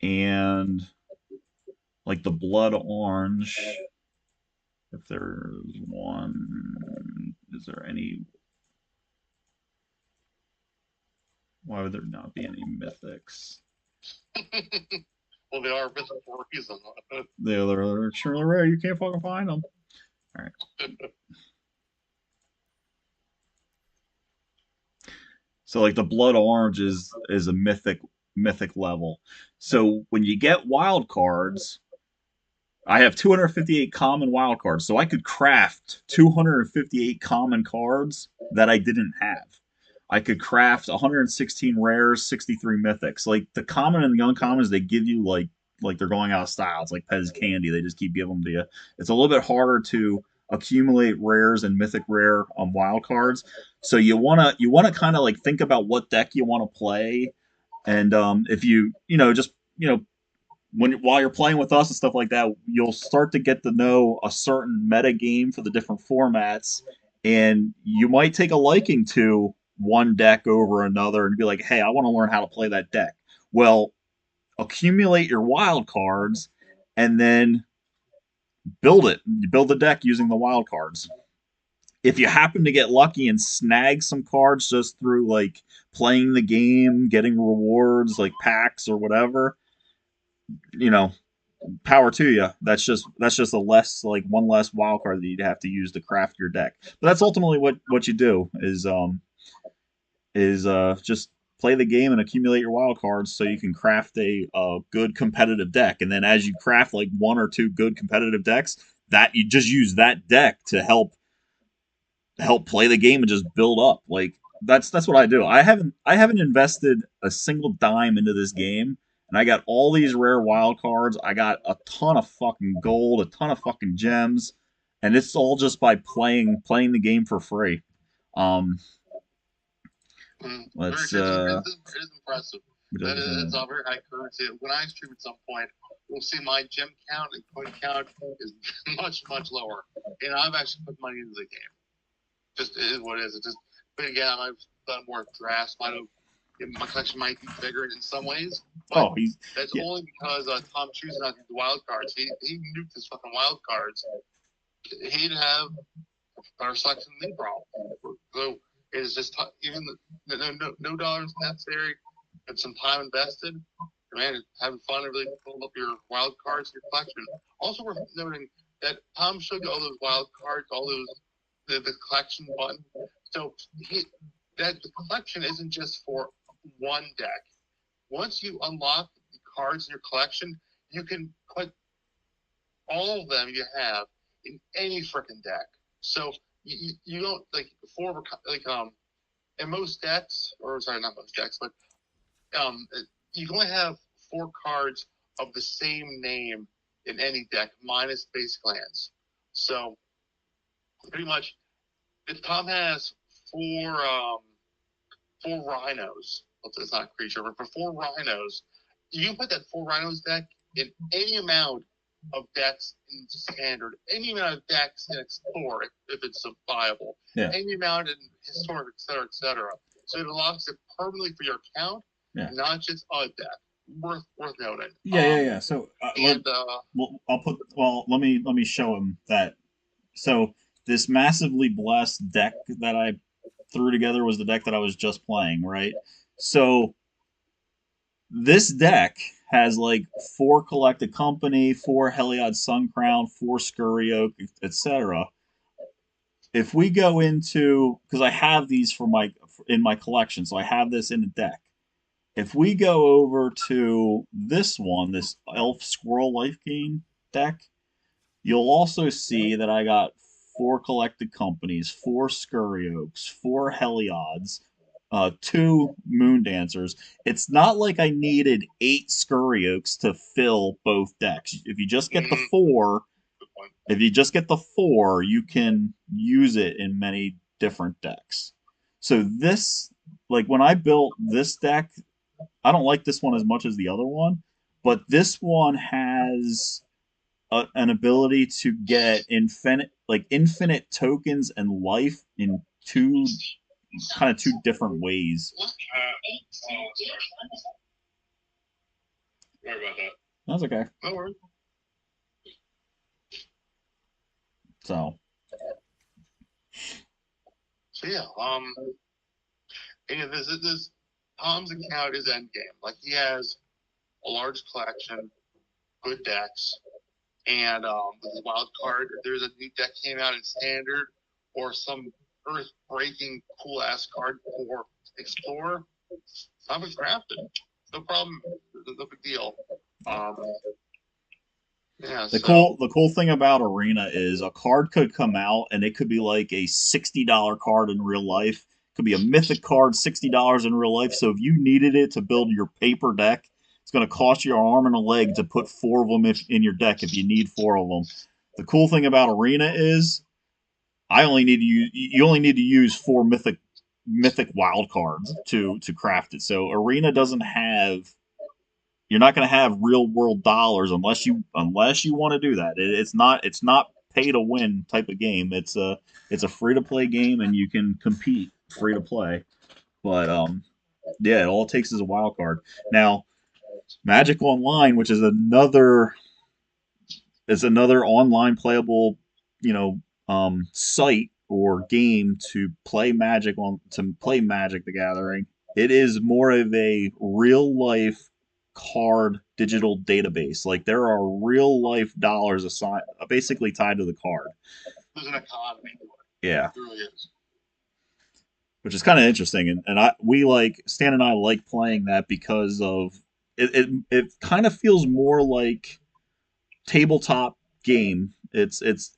and like the blood orange, if there's one, is there any, why would there not be any mythics? Well, they are mythic for a reason. The other are extremely rare. You can't fucking find them. All right. So like the blood orange is a mythic level. So when you get wild cards, I have 258 common wild cards, so I could craft 258 common cards that I didn't have. I could craft 116 rares, 63 mythics. Like the common and the uncommons, they give you like they're going out of style. It's like Pez candy. They just keep giving them to you. It's a little bit harder to accumulate rares and mythic rare wild cards. So you wanna kind of like think about what deck you want to play, and if just while you're playing with us and stuff like that, you'll start to get to know a certain meta game for the different formats, and you might take a liking to one deck over another and be like, hey, I want to learn how to play that deck. Well, accumulate your wild cards and then build it. You build the deck using the wild cards. If you happen to get lucky and snag some cards just through like playing the game, getting rewards like packs or whatever, you know, power to you. That's just a less, like one less wild card that you'd have to use to craft your deck. But that's ultimately what you do is just play the game and accumulate your wild cards so you can craft a good competitive deck. And then as you craft like one or two good competitive decks, that you just use that deck to help play the game and just build up. Like that's what I do. I haven't invested a single dime into this game, and I got all these rare wild cards. I got a ton of fucking gold, a ton of fucking gems, and it's all just by playing the game for free. Um, let's it is impressive. It's a very high currency. When I stream at some point, you'll see my gem count and coin count is much, much lower. And I've actually put money into the game. Just it is what it is. It just, but again, I've done more drafts. My collection might be bigger in some ways, but that's only because Tom choosing not the wild cards. He nuked his fucking wild cards. He'd have our selection league problem. So it is just even no dollars necessary and some time invested. Man, having fun and really build up your wild cards in your collection. Also worth noting that Tom showed you all those wild cards, all those the collection button. So the collection isn't just for one deck. Once you unlock the cards in your collection, you can put all of them you have in any freaking deck. So you don't like four like in most decks, or sorry, not most decks, but you can only have 4 cards of the same name in any deck, minus base lands. So pretty much, if Tom has four rhinos, it's not a creature, but for 4 rhinos, you can put that 4 rhinos deck in any amount of decks in standard, any amount of decks in explore if it's viable, any amount in historic, etc. So it unlocks it permanently for your account, not just a deck. Worth noting. Yeah. So let me show him that. So this massively blessed deck that I threw together was the deck that I was just playing, right? So this deck has like 4 Collected Company, 4 Heliod Suncrown, 4 Scurry Oak, etc. If we go into, because I have these in my collection, so I have this in the deck. If we go over to this one, this Elf Squirrel Life Gain deck, you'll also see that I got 4 Collected Companies, 4 Scurry Oaks, 4 Heliods, 2 Moon Dancers. It's not like I needed 8 Scurry Oaks to fill both decks. If you just get the 4, you can use it in many different decks. So this, like when I built this deck, I don't like this one as much as the other one, but this one has an ability to get infinite tokens and life in two different ways. Sorry about that. That's okay. No worries. So yeah, this Tom's account is endgame. Like he has a large collection, good decks, and with his wild card, if there's a new deck came out in standard or some earth breaking cool ass card for Explorer, Tom is crafted. No problem. No big deal. The cool thing about Arena is a card could come out and it could be like a $60 card in real life. It could be a mythic card, $60 in real life. So if you needed it to build your paper deck, it's going to cost you an arm and a leg to put 4 of them in your deck if you need 4 of them. The cool thing about Arena is you only need to use 4 mythic wild cards to craft it. So Arena doesn't have, you're not going to have real world dollars unless you want to do that. It's not pay to win type of game. It's a free to play game and you can compete free to play. But yeah, all it takes is a wild card. Now, Magic Online, which is another online playable, site or game to play Magic the Gathering. It is more of a real life card digital database. Like there are real life dollars basically tied to the card. There's an economy. Yeah. It really is. Which is kind of interesting, and Stan and I like playing that because of it kind of feels more like tabletop game. It's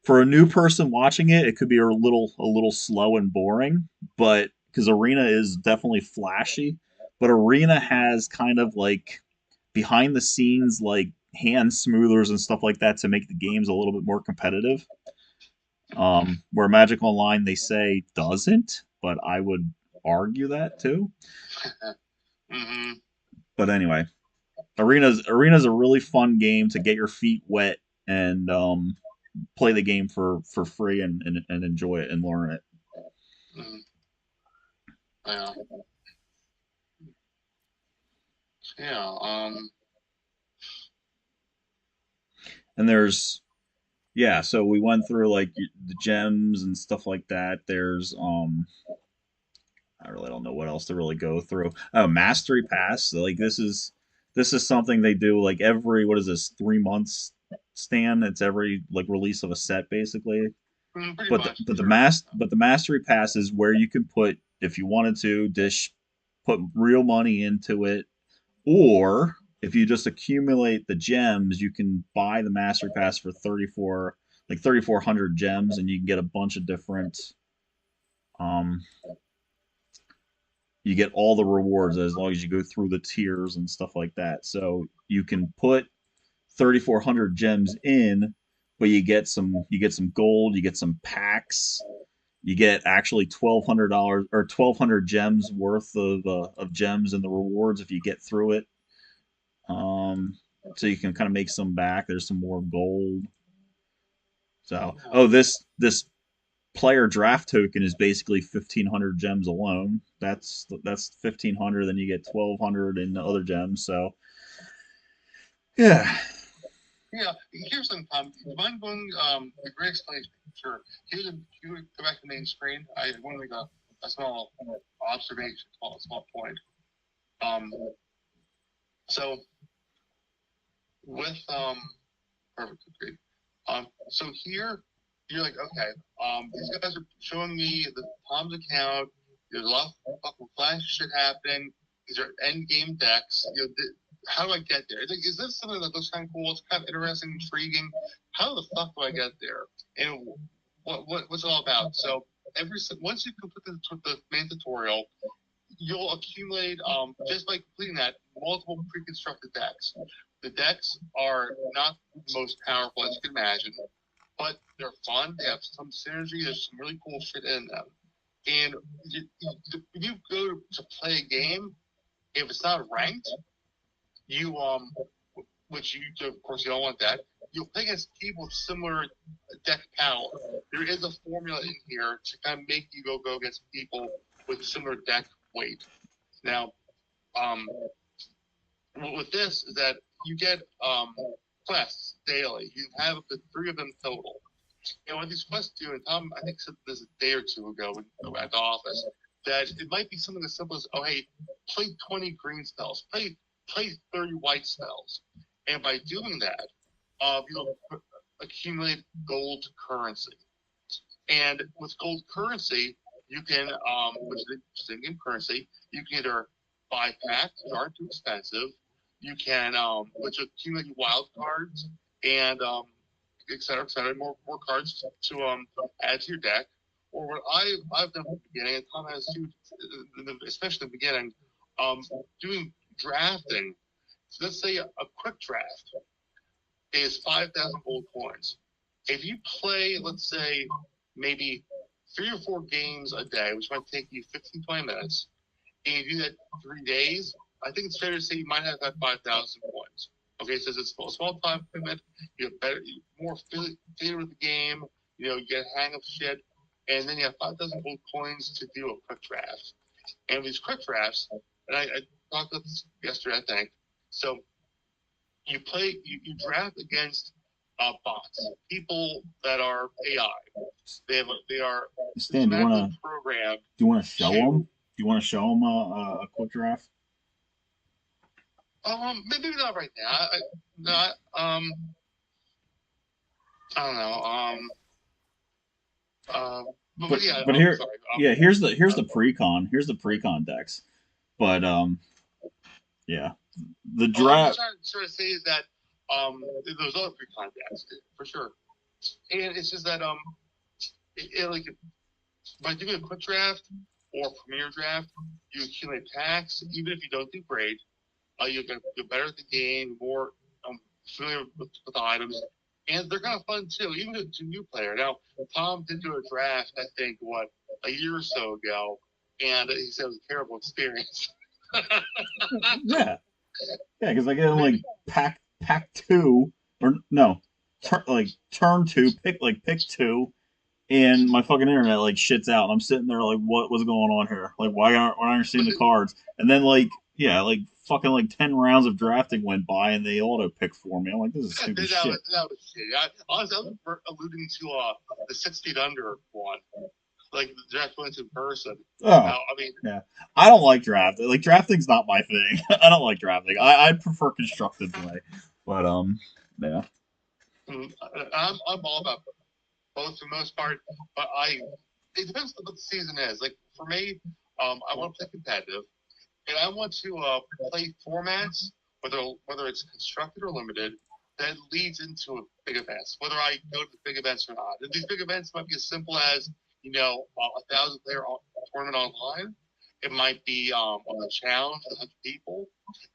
for a new person watching it, it could be a little slow and boring, but because Arena is definitely flashy, but Arena has kind of like behind the scenes like hand smoothers and stuff like that to make the games a little bit more competitive. Where Magic Online they say doesn't, but I would argue that too. Mm-hmm. But anyway, Arena's a really fun game to get your feet wet and play the game for free and enjoy it and learn it. Mm-hmm. Yeah. Yeah. And there's so we went through like the gems and stuff like that. There's I really don't know what else to really go through. Oh, Mastery Pass. Like this is something they do like every, what is this, 3 months, Stan? It's every like release of a set basically. But the Mastery Pass is where you can if you wanted to, put real money into it, or if you just accumulate the gems, you can buy the master pass for 3,400 gems, and you can get a bunch of different. Um, you get all the rewards as long as you go through the tiers and stuff like that. So you can put 3,400 gems in, but you get some gold, you get some packs, you get actually $1,200 or 1,200 gems worth of gems in the rewards if you get through it. Um, so you can kind of make some back. There's some more gold. So, oh, this player draft token is basically 1,500 gems alone. That's 1,500. Then you get 1,200 in the other gems. So, yeah. Yeah, here's some. Do you mind going? The great explanation. Sure. Can you go back to the main screen? I want to make a small observation, small point. Um, so with perfect, great. So here you're like, okay, these guys are showing me the Tom's account. There's a lot of fucking flash shit happening. These are end game decks. How do I get there? Like, is this something that looks kind of cool? It's kind of interesting, intriguing. How the fuck do I get there? And what's it all about? So once you complete the main tutorial, you'll accumulate just by completing that multiple pre-constructed decks. The decks are not the most powerful as you can imagine, but they're fun. They have some synergy. There's some really cool shit in them. And if you go to play a game, if it's not ranked, you which you of course you don't want that. You'll play against people with similar deck power. There is a formula in here to kind of make you go against people with similar deck weight. Now, with this is that you get quests daily. You have up to 3 of them total. And what these quests do, and Tom, I think said this a day or two ago at the office, that it might be something as simple as, oh, hey, play 20 green spells, play 30 white spells. And by doing that, you'll accumulate gold currency. And with gold currency, you can, which is in-game currency, you can either buy packs, which aren't too expensive. You can, which accumulate wild cards and et cetera, more cards to add to your deck. Or what I've done from the beginning, and Tom has too, especially in the beginning, doing drafting. So let's say a quick draft is 5,000 gold coins. If you play, let's say, maybe 3 or 4 games a day, which might take you 15, 20 minutes, and you do that 3 days, I think it's fair to say you might have that 5,000 coins. Okay, so it's a small time commitment. You have more familiar with the game. You get a hang of shit, and then you have 5,000 gold coins to do a quick draft. And these quick drafts, and I talked about this yesterday, I think. So you draft against bots, people that are AI. They are Stan, systematically programmed. do you want to show them? Do you want to show them a quick draft? Maybe not right now. I don't know. But yeah, But I'm here, sorry. yeah, here's the pre-con. Here's the pre-con decks. But yeah, the What I'm draft. trying to say is that there's other pre-con decks for sure, and it's just that like by doing a quick draft or premier draft, you accumulate packs. Even if you don't do great, you're better at the game, more familiar with the items, and they're kind of fun too, even to a new player. Now, Tom did do a draft, I think, a year or so ago, and he said it was a terrible experience. Yeah, yeah, because I get like pack 2 or no, turn 2, pick 2, and my fucking internet like shits out, and I'm sitting there like, what's going on here? Like, why aren't I seeing the cards? And then like fucking like 10 rounds of drafting went by, and they auto pick for me. I'm like, this is stupid shit. That was shitty. Honestly, I was alluding to the 6 feet under one, like the draft went in person. Oh, now, I mean, yeah. I don't like drafting. Like drafting's not my thing. I don't like drafting. I prefer constructed play. But yeah. I'm all about both for the most part, but it depends on what the season is. Like for me, I want to play competitive, and I want to play formats whether it's constructed or limited, that leads into big events. Whether I go to the big events or not, and these big events might be as simple as 1,000 player tournament online. It might be a challenge with 100 people.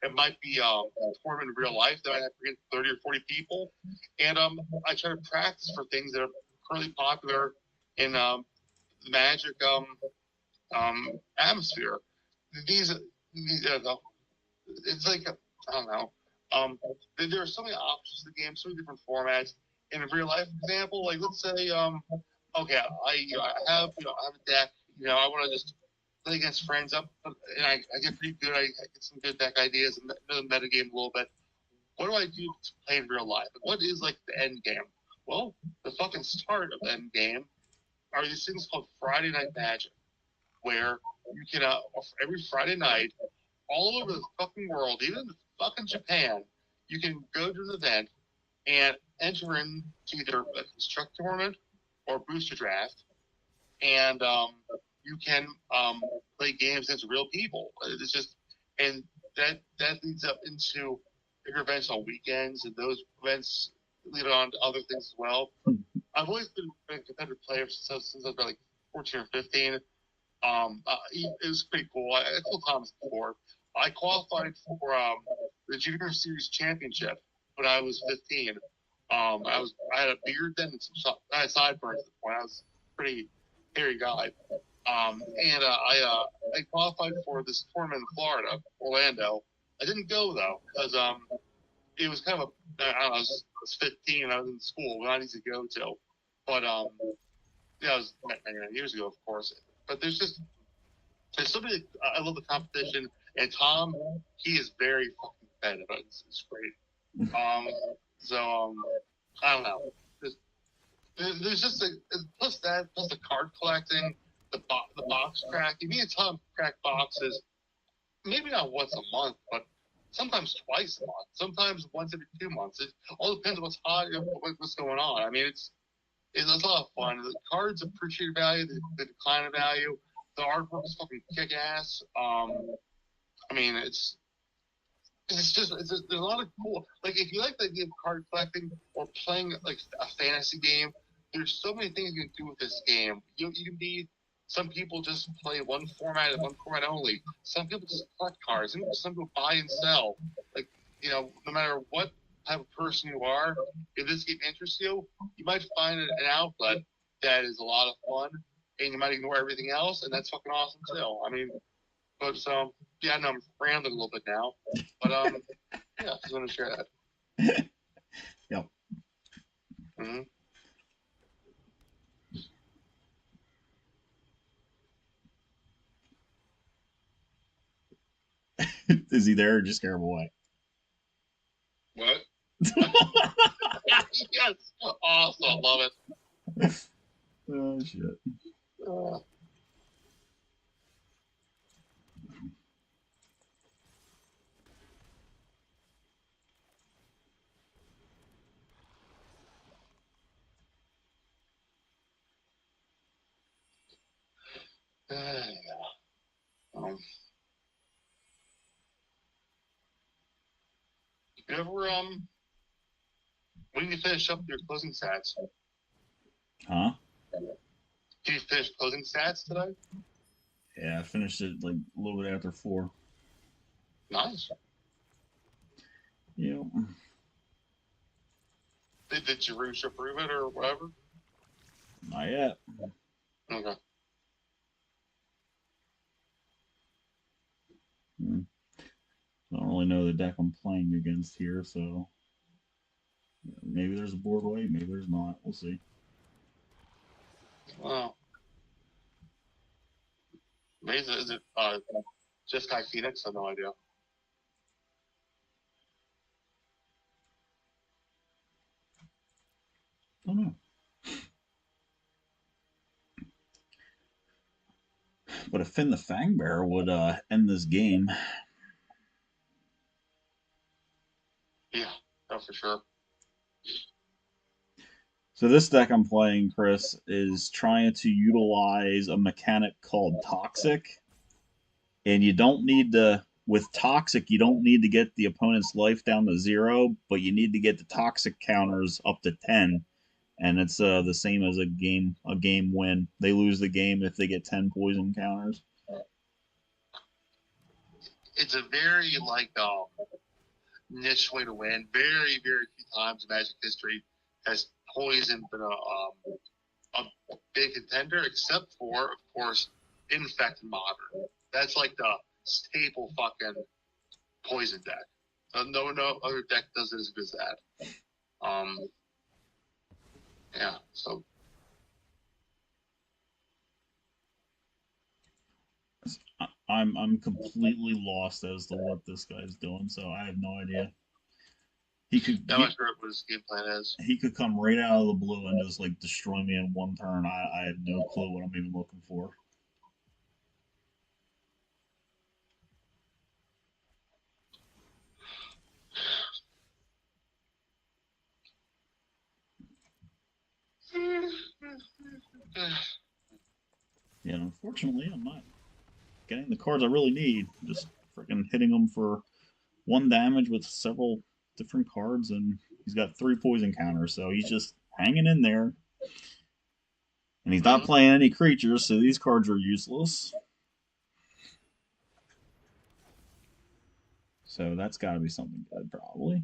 It might be a tournament in real life that I have to get 30 or 40 people. And I try to practice for things that are currently popular in Magic atmosphere. These it's like I don't know. Um, there are so many options in the game, so many different formats. In a real life example, like let's say, okay, I have I have a deck. I want to just play against friends up, and I get pretty good. I get some good deck ideas and know the metagame a little bit. What do I do to play in real life? What is like the end game? Well, the fucking start of the end game are these things called Friday Night Magic, where you can every Friday night all over the fucking world, even in fucking Japan, you can go to an event and enter into either a construct tournament or booster draft, and you can play games against real people. It's just, and that leads up into bigger events on weekends, and those events lead on to other things as well. I've always been a competitive player since I was like 14 or 15. It was pretty cool. I told Thomas before. I qualified for the Junior Series Championship when I was 15. I had a beard then and I had sideburns at the point. I was a pretty hairy guy. And I qualified for this tournament in Florida, Orlando. I didn't go though because it was kind of I don't know. I was 15. I was in school, not easy to go to. But yeah, it was many years ago, of course. But there's somebody. I love the competition, and Tom, he is very fucking competitive. It's great. I don't know. There's just plus the card collecting, the box cracking. Me and Tom crack boxes, maybe not once a month, but sometimes twice a month. Sometimes once every 2 months. It all depends on what's hot, what's going on. I mean, it's a lot of fun. The cards appreciate value, the decline of value. The artwork is fucking kick ass. I mean, there's a lot of cool. Like if you like the idea of card collecting or playing like a fantasy game, there's so many things you can do with this game. You can be. Some people just play one format and one format only. Some people just collect cards. Some people buy and sell. Like no matter what type of person you are, if this game interests you, you might find an outlet that is a lot of fun, and you might ignore everything else, and that's fucking awesome too. I mean, but yeah, no, I'm rambling a little bit now, but yeah, just want to share that. Yep. Mm-hmm. Is he there or just scare him away? What? Yes, awesome, love it. Oh shit. You ever when you finish up your closing stats? Huh? Did you finish closing stats today? Yeah, I finished it like a little bit after 4. Nice. Yep. Did Jerusha approve it or whatever? Not yet. Okay. I don't really know the deck I'm playing against here, so maybe there's a board weight, maybe there's not. We'll see. Wow. Amazing. Is it just Guy Phoenix? I have no idea. Don't know. But if Finn the Fangbearer would end this game. Yeah, that's for sure. So this deck I'm playing, Chris, is trying to utilize a mechanic called Toxic. And you don't need to with Toxic, you don't need to get the opponent's life down to 0, but you need to get the Toxic counters up to 10, and it's the same as a game win. They lose the game if they get 10 poison counters. It's a very niche way to win. Very, very few times in Magic history has poison been a big contender, except for, of course, Infect and Modern. That's like the staple fucking poison deck. No other deck does it as good as that. Yeah, so I'm completely lost as to what this guy's doing, so I have no idea. He could I'm not sure what his game plan is. he could come right out of the blue and just like destroy me in one turn. I have no clue what I'm even looking for. Yeah, unfortunately, I'm not getting the cards I really need. Just freaking hitting them for 1 damage with several different cards, and he's got 3 poison counters, so he's just hanging in there. And he's not playing any creatures, so these cards are useless. So that's got to be something good, probably.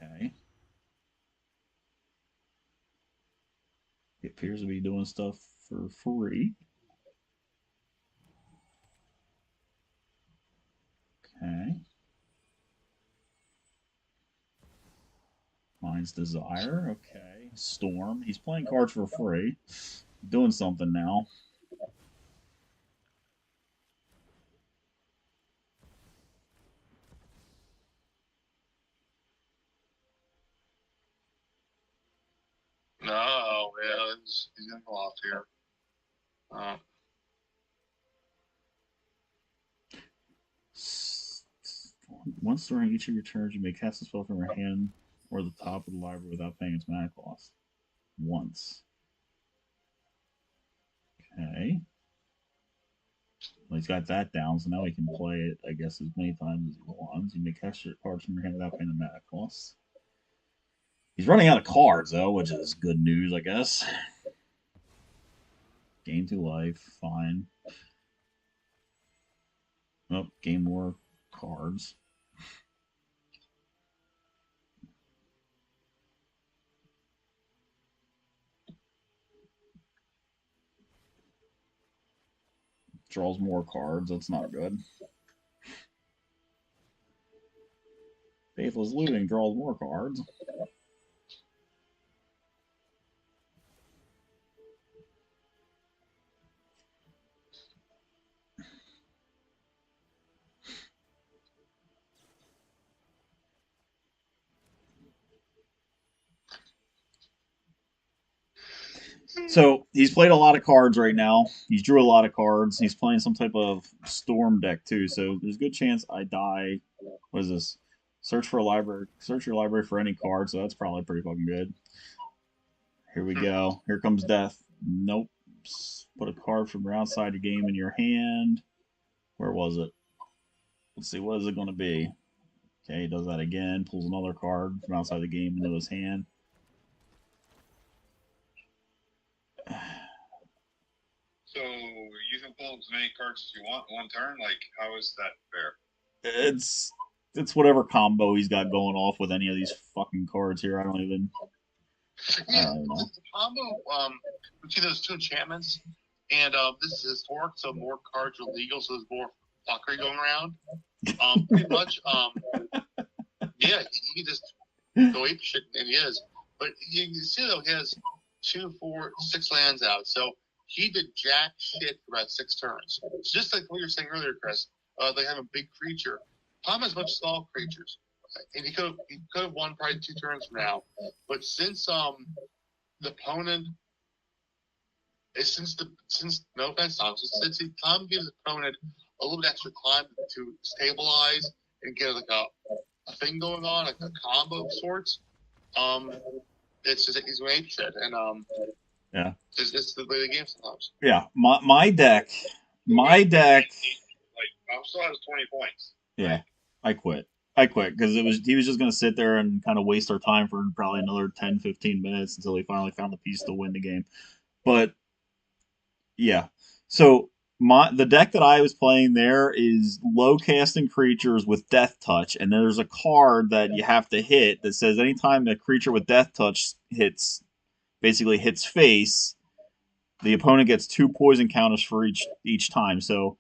Okay. He appears to be doing stuff for free. Okay. Mind's Desire. Okay. Storm. He's playing cards for free. Doing something now. No, yeah, he's gonna go off here. Once during each of your turns, you may cast a spell from your hand or the top of the library without paying its mana cost. Once. Okay. Well, he's got that down, so now he can play it, I guess, as many times as he wants. You may cast your cards from your hand without paying the mana cost. He's running out of cards, though, which is good news, I guess. Gain 2 life, fine. Oh, gain more cards. Draws more cards, that's not good. Faithless Looting draws more cards. So he's played a lot of cards right now. He's drew a lot of cards. He's playing some type of storm deck too. So there's a good chance I die. What is this? Search for a library. Search your library for any card. So that's probably pretty fucking good. Here we go. Here comes death. Nope. Put a card from outside your game in your hand. Where was it? Let's see. What is it going to be? Okay, he does that again. Pulls another card from outside the game into his hand. So you can pull as many cards as you want in one turn. Like, how is that fair? It's whatever combo he's got going off with any of these fucking cards here. I don't even know. The combo between those 2 enchantments, and this is historic, so more cards are legal, so there's more fuckery going around. Pretty much, yeah, he can just go ape shit, and he is. But you can see though, he has 2, 4, 6 lands out, so he did jack shit for about 6 turns. It's just like what you were saying earlier, Chris. They have a big creature. Tom has a bunch of small creatures, and he could have won probably 2 turns from now. But since the opponent, since no offense, Tom, since Tom gives the opponent a little bit extra time to stabilize and get like a thing going on, like a combo of sorts, it's just he's wasted, and yeah, it's the way the game sometimes. Yeah, my deck My deck, Like, I'm still has 20 points. yeah, I quit. I quit because he was just gonna sit there and kind of waste our time for probably another 10, 15 minutes until he finally found the piece to win the game. But yeah, so the deck that I was playing there is low casting creatures with death touch, and there's a card that you have to hit that says anytime a creature with death touch basically hits face, the opponent gets 2 poison counters for each time. So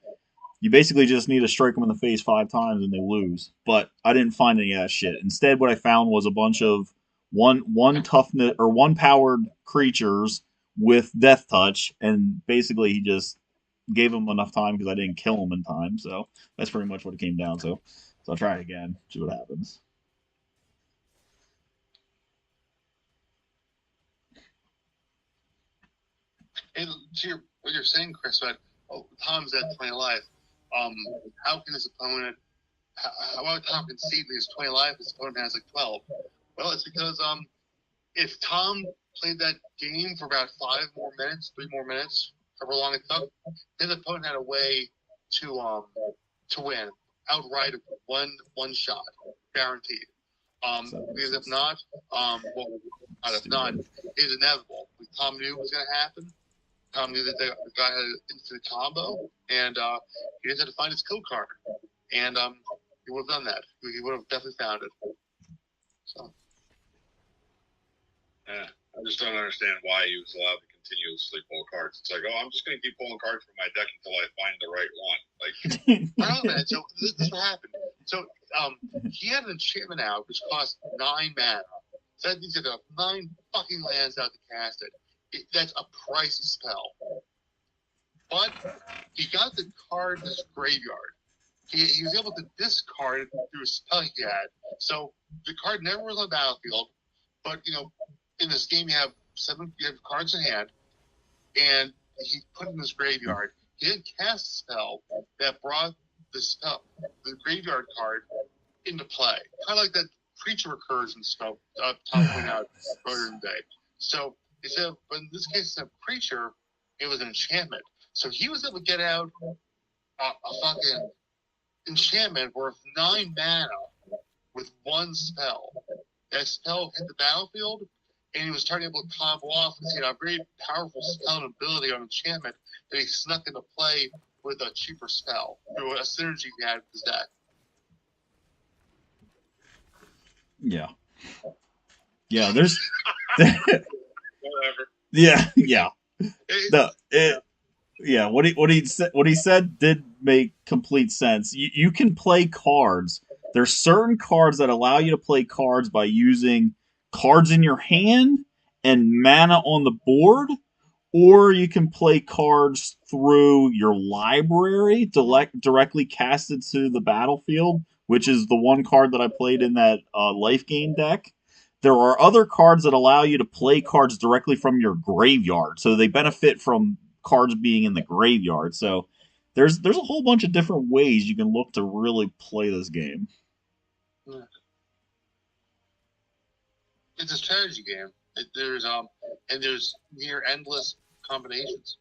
you basically just need to strike them in the face 5 times and they lose. But I didn't find any of that shit. Instead, what I found was a bunch of one toughness or one powered creatures with death touch, and basically he just gave him enough time because I didn't kill him in time. So that's pretty much what it came down to. So I'll try it again, see what happens. And to what you're saying, Chris, about Tom's at 20 life. How can his opponent? How about Tom concede his 20 life? His opponent has like 12. Well, it's because if Tom played that game for about 5 more minutes, 3 more minutes, however long it took, his opponent had a way to win outright, one shot, guaranteed. Because if not, well, not if not, it's inevitable. Tom knew what was going to happen. Tom knew that the guy had an instant combo, and he just had to find his kill card. And he would have done that. He would have definitely found it. So. Yeah, I just don't understand why he was allowed to continuously pull cards. It's like, oh, I'm just going to keep pulling cards from my deck until I find the right one. Like, I don't know, man. So this is what happened. So he had an enchantment out which cost 9 mana. So that means he had 9 fucking lands out to cast it. That's a pricey spell. But he got the card in his graveyard. He was able to discard it through a spell he had. So the card never was on the battlefield. But, in this game you have cards in hand, and he put it in his graveyard. He didn't cast a spell that brought the graveyard card into play. Kind of like that creature recursion spell Tom pointed out earlier in the day. So but in this case, it's a creature. It was an enchantment. So he was able to get out a fucking enchantment worth 9 mana with one spell. That spell hit the battlefield, and he was turning able to combo off because he had a very powerful spell and ability on enchantment that he snuck into play with a cheaper spell through a synergy he had with his deck. Yeah. Yeah, there's whatever. yeah. Yeah, what he said did make complete sense. You can play cards. There's certain cards that allow you to play cards by using cards in your hand and mana on the board, or you can play cards through your library directly casted to the battlefield, which is the one card that I played in that life gain deck. There are other cards that allow you to play cards directly from your graveyard, so they benefit from cards being in the graveyard. So there's a whole bunch of different ways you can look to really play this game. It's a strategy game. There's near endless combinations.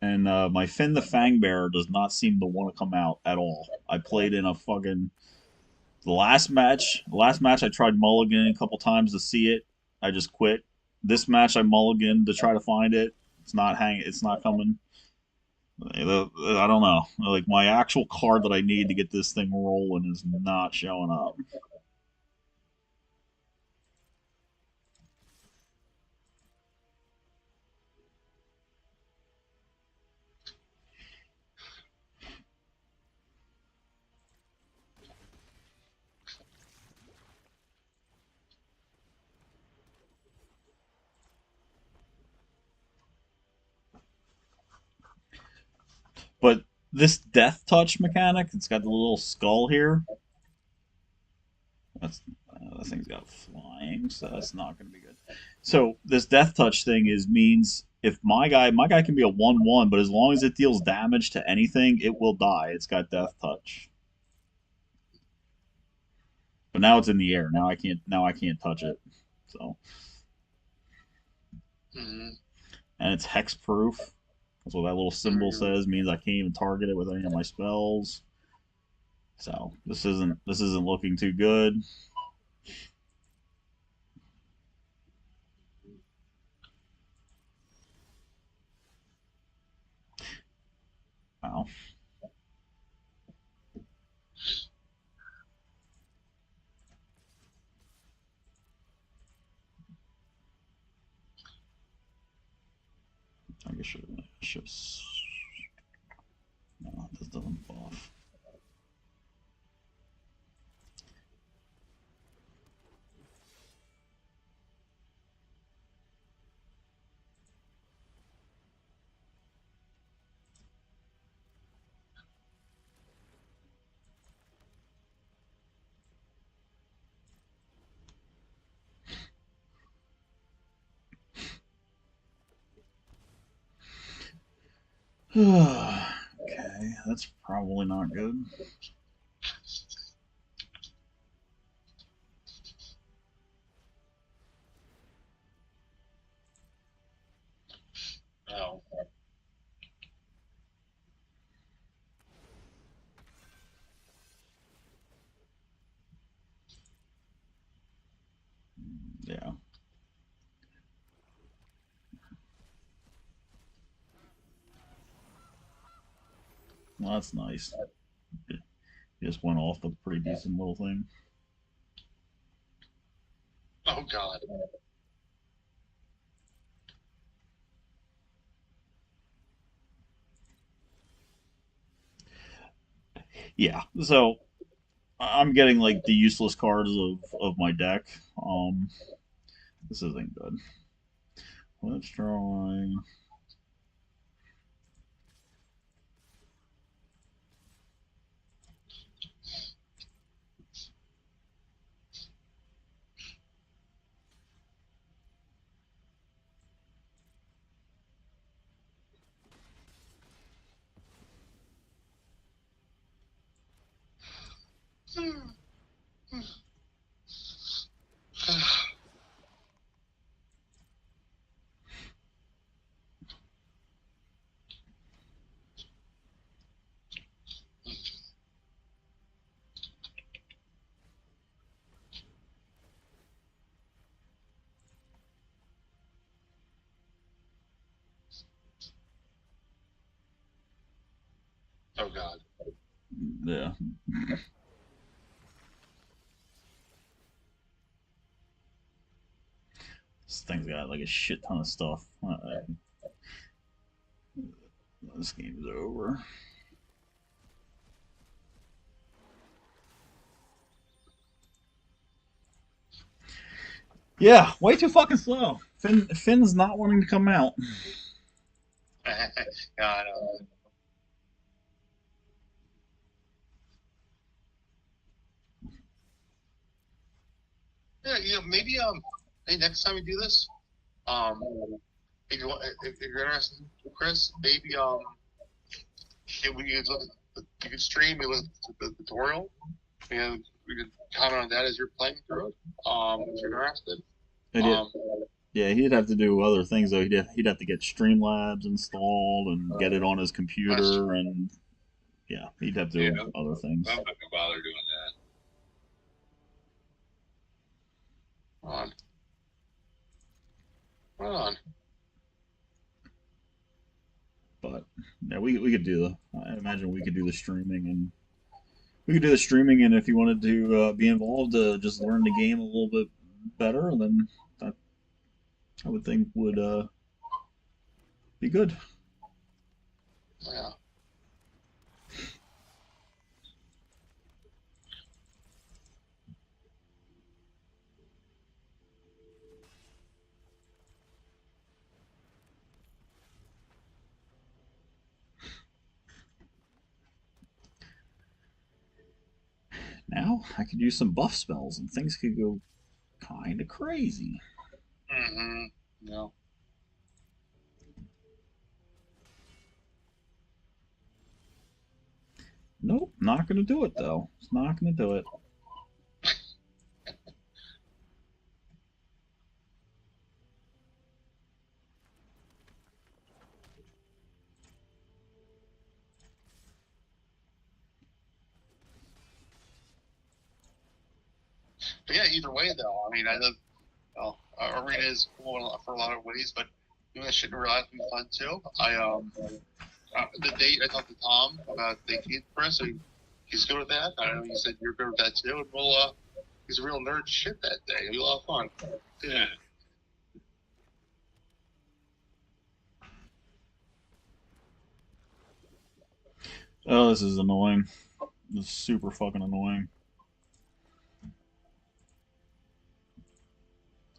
And my Finn the Fangbearer does not seem to want to come out at all. I played in a fucking the last match. I tried mulliganing a couple times to see it. I just quit. This match I mulliganed to try to find it. It's not hanging. It's not coming. I don't know. Like my actual card that I need to get this thing rolling is not showing up. But this death touch mechanic, it's got the little skull here. That's that thing's got flying, so that's not going to be good. So this death touch thing means if my guy can be a 1/1, but as long as it deals damage to anything, it will die. It's got death touch. But now it's in the air. Now I can't. Now I can't touch it. So Mm-hmm. and it's hex proof. That's what that little symbol says. Means I can't even target it with any of my spells. So this isn't looking too good. Wow. I guess should no, this doesn't buff. Okay, that's probably not good. Oh. Yeah. Well, that's nice. It just went off a pretty decent little thing. Oh God. Yeah. So I'm getting like the useless cards of my deck. This isn't good. Let's try. Oh God. Yeah. This thing's got like a shit ton of stuff. This game's over. Yeah, way too fucking slow. Finn's not wanting to come out. God. Yeah, maybe hey, next time we do this, um, if you want, if you're interested, Chris, maybe if we could look at you could stream, you look at the tutorial, and we could comment on that as you're playing through it. If you're interested. It, Um, yeah, he'd have to do other things though. He'd have to get Streamlabs installed and get it on his computer, and yeah, he'd have to Yeah, do other things. I'm not gonna bother doing on, on. But yeah, we could do the. I imagine we could do the streaming, and we could do the streaming. And if you wanted to be involved, just learn the game a little bit better, then that I would think would be good. Yeah. Now I could use some buff spells, and things could go kind of crazy. Mm-hmm. No. Nope, not gonna do it though. It's not gonna do it. But yeah, either way though, I mean, I live. Arena is cool for a lot of ways, but doing that shit in real life can be fun too. The date I talked to Tom about the 18th press, so he's good with that. I know you said you're good with that too, and he's a real nerd shit that day. It'll be a lot of fun. Yeah. Oh, this is annoying. This is super fucking annoying.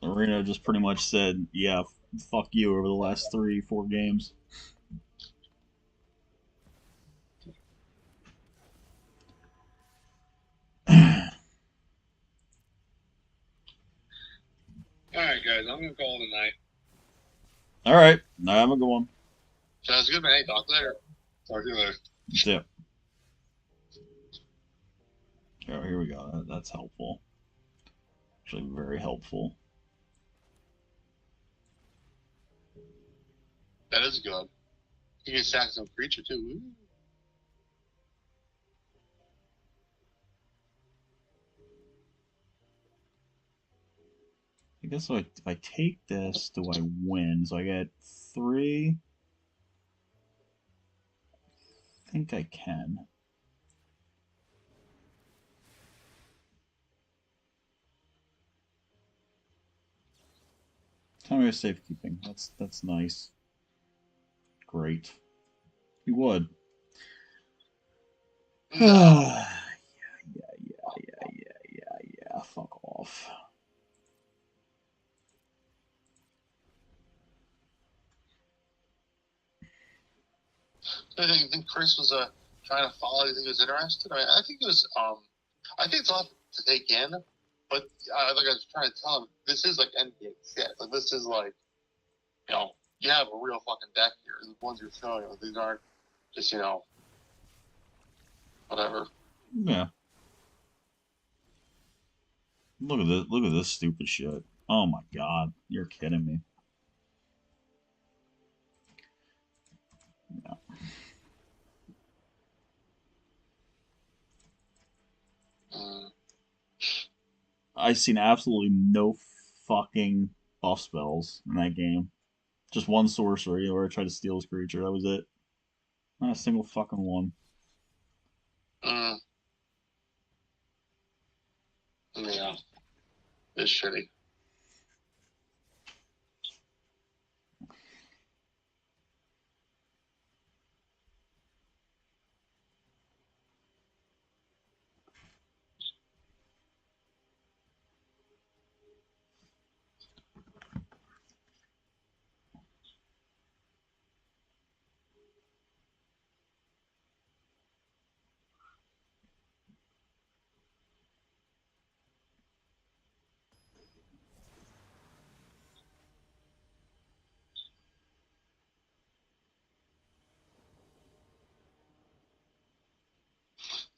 Arena just pretty much said, yeah, fuck you over the last 3-4 games. All right, guys, I'm gonna call it a night. All right, have a good one. Sounds good, man. Hey, talk later. Talk to you later. Yeah. Oh, here we go. That's helpful. Actually, very helpful. That is good. You can sack some creature too. Ooh. I guess if I take this, do I win? So I get 3. I think I can. Tell me safekeeping. That's nice. Great. You would. Yeah. Fuck off. I think Chris was trying to follow. You think he was interested? I think it was. I think it's a lot to take in, but like I was trying to tell him, this is like NBA shit. Like this is like, you have a real fucking deck here. The ones you're showing, these aren't just whatever. Yeah. Look at this. Look at this stupid shit. Oh my god. You're kidding me. Yeah. I've seen absolutely no fucking buff spells in that game. Just one sorcery where I tried to steal his creature. That was it. Not a single fucking one. Mm, yeah, it's shitty.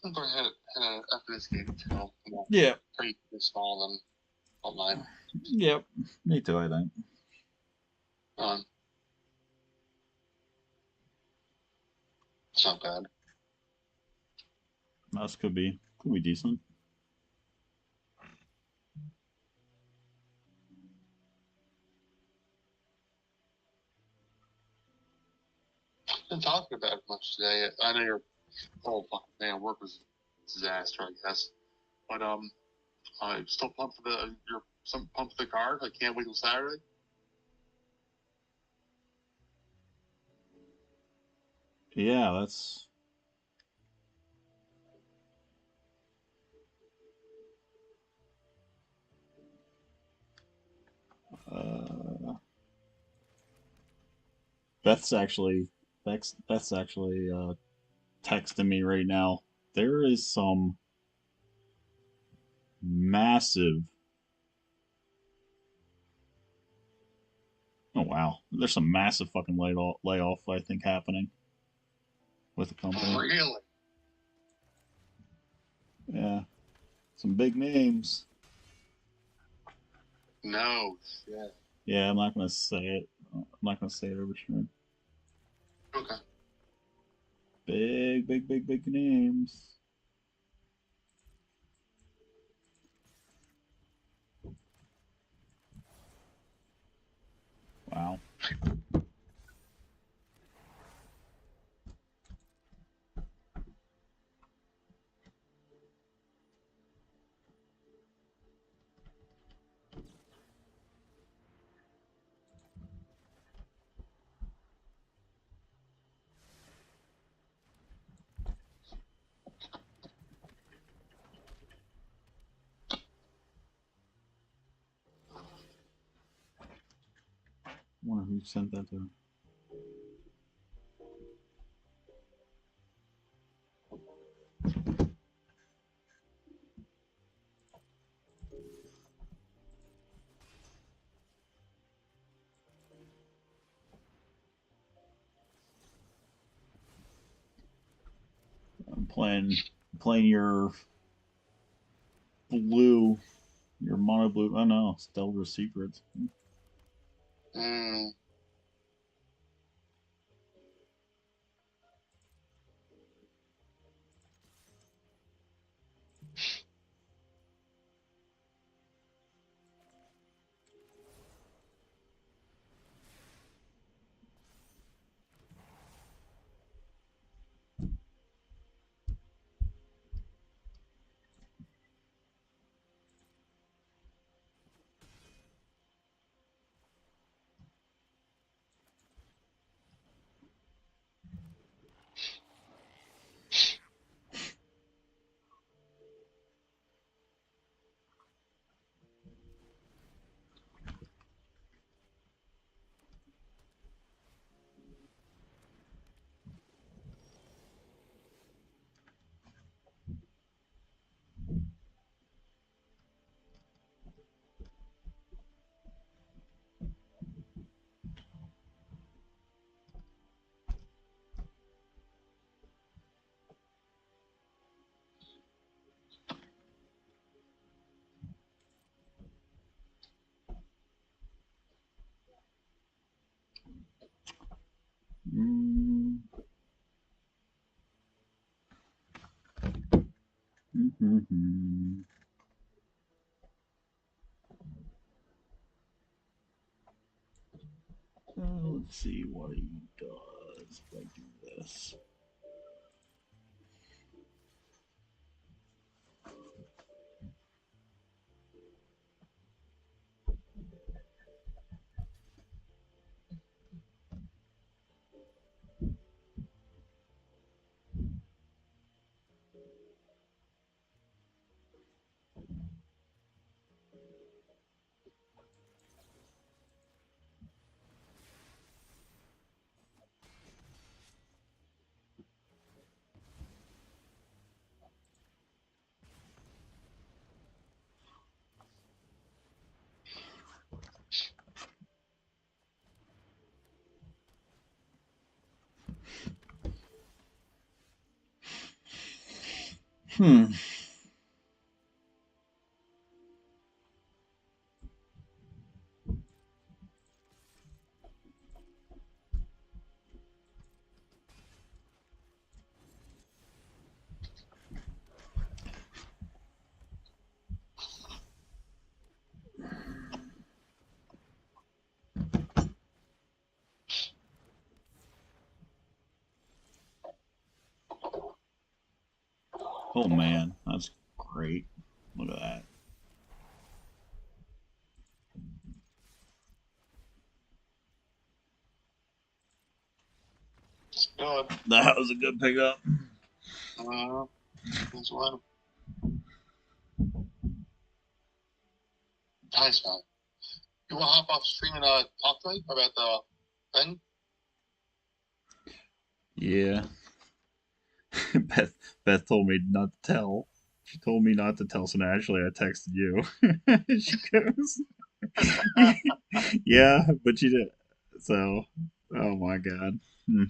I'm going ahead after this game too. Yeah. Pretty small than online. Yep. Me too, I think. Um, it's not bad. This could be decent. Been talking about it much today. I know your whole fucking day at work was a disaster, I guess. But still pumped for some pumped for the card. I can't wait till Saturday. Yeah, that's. Uh, Beth's actually. Beth's actually texting me right now. There is some massive. Oh wow, there's some massive fucking layoff I think happening with the company. Really? Yeah, some big names. No shit. Yeah, I'm not gonna say it. I'm not gonna say it over stream. Okay. Big names. I wonder who sent that to. I'm playing blue, your mono blue. Oh no, Stellar Secrets. Mm. Mm. Mm-hmm. Let's see what he does if I do this. Hmm. Oh man, that's great. Look at that. Good. That was a good pickup. That's one. Nice, man. You want to hop off stream and talk to me about the thing? Yeah. Beth Beth told me not to tell. She told me not to tell, so naturally I texted you. She goes, "Yeah, but you did." So, oh my god. Hmm.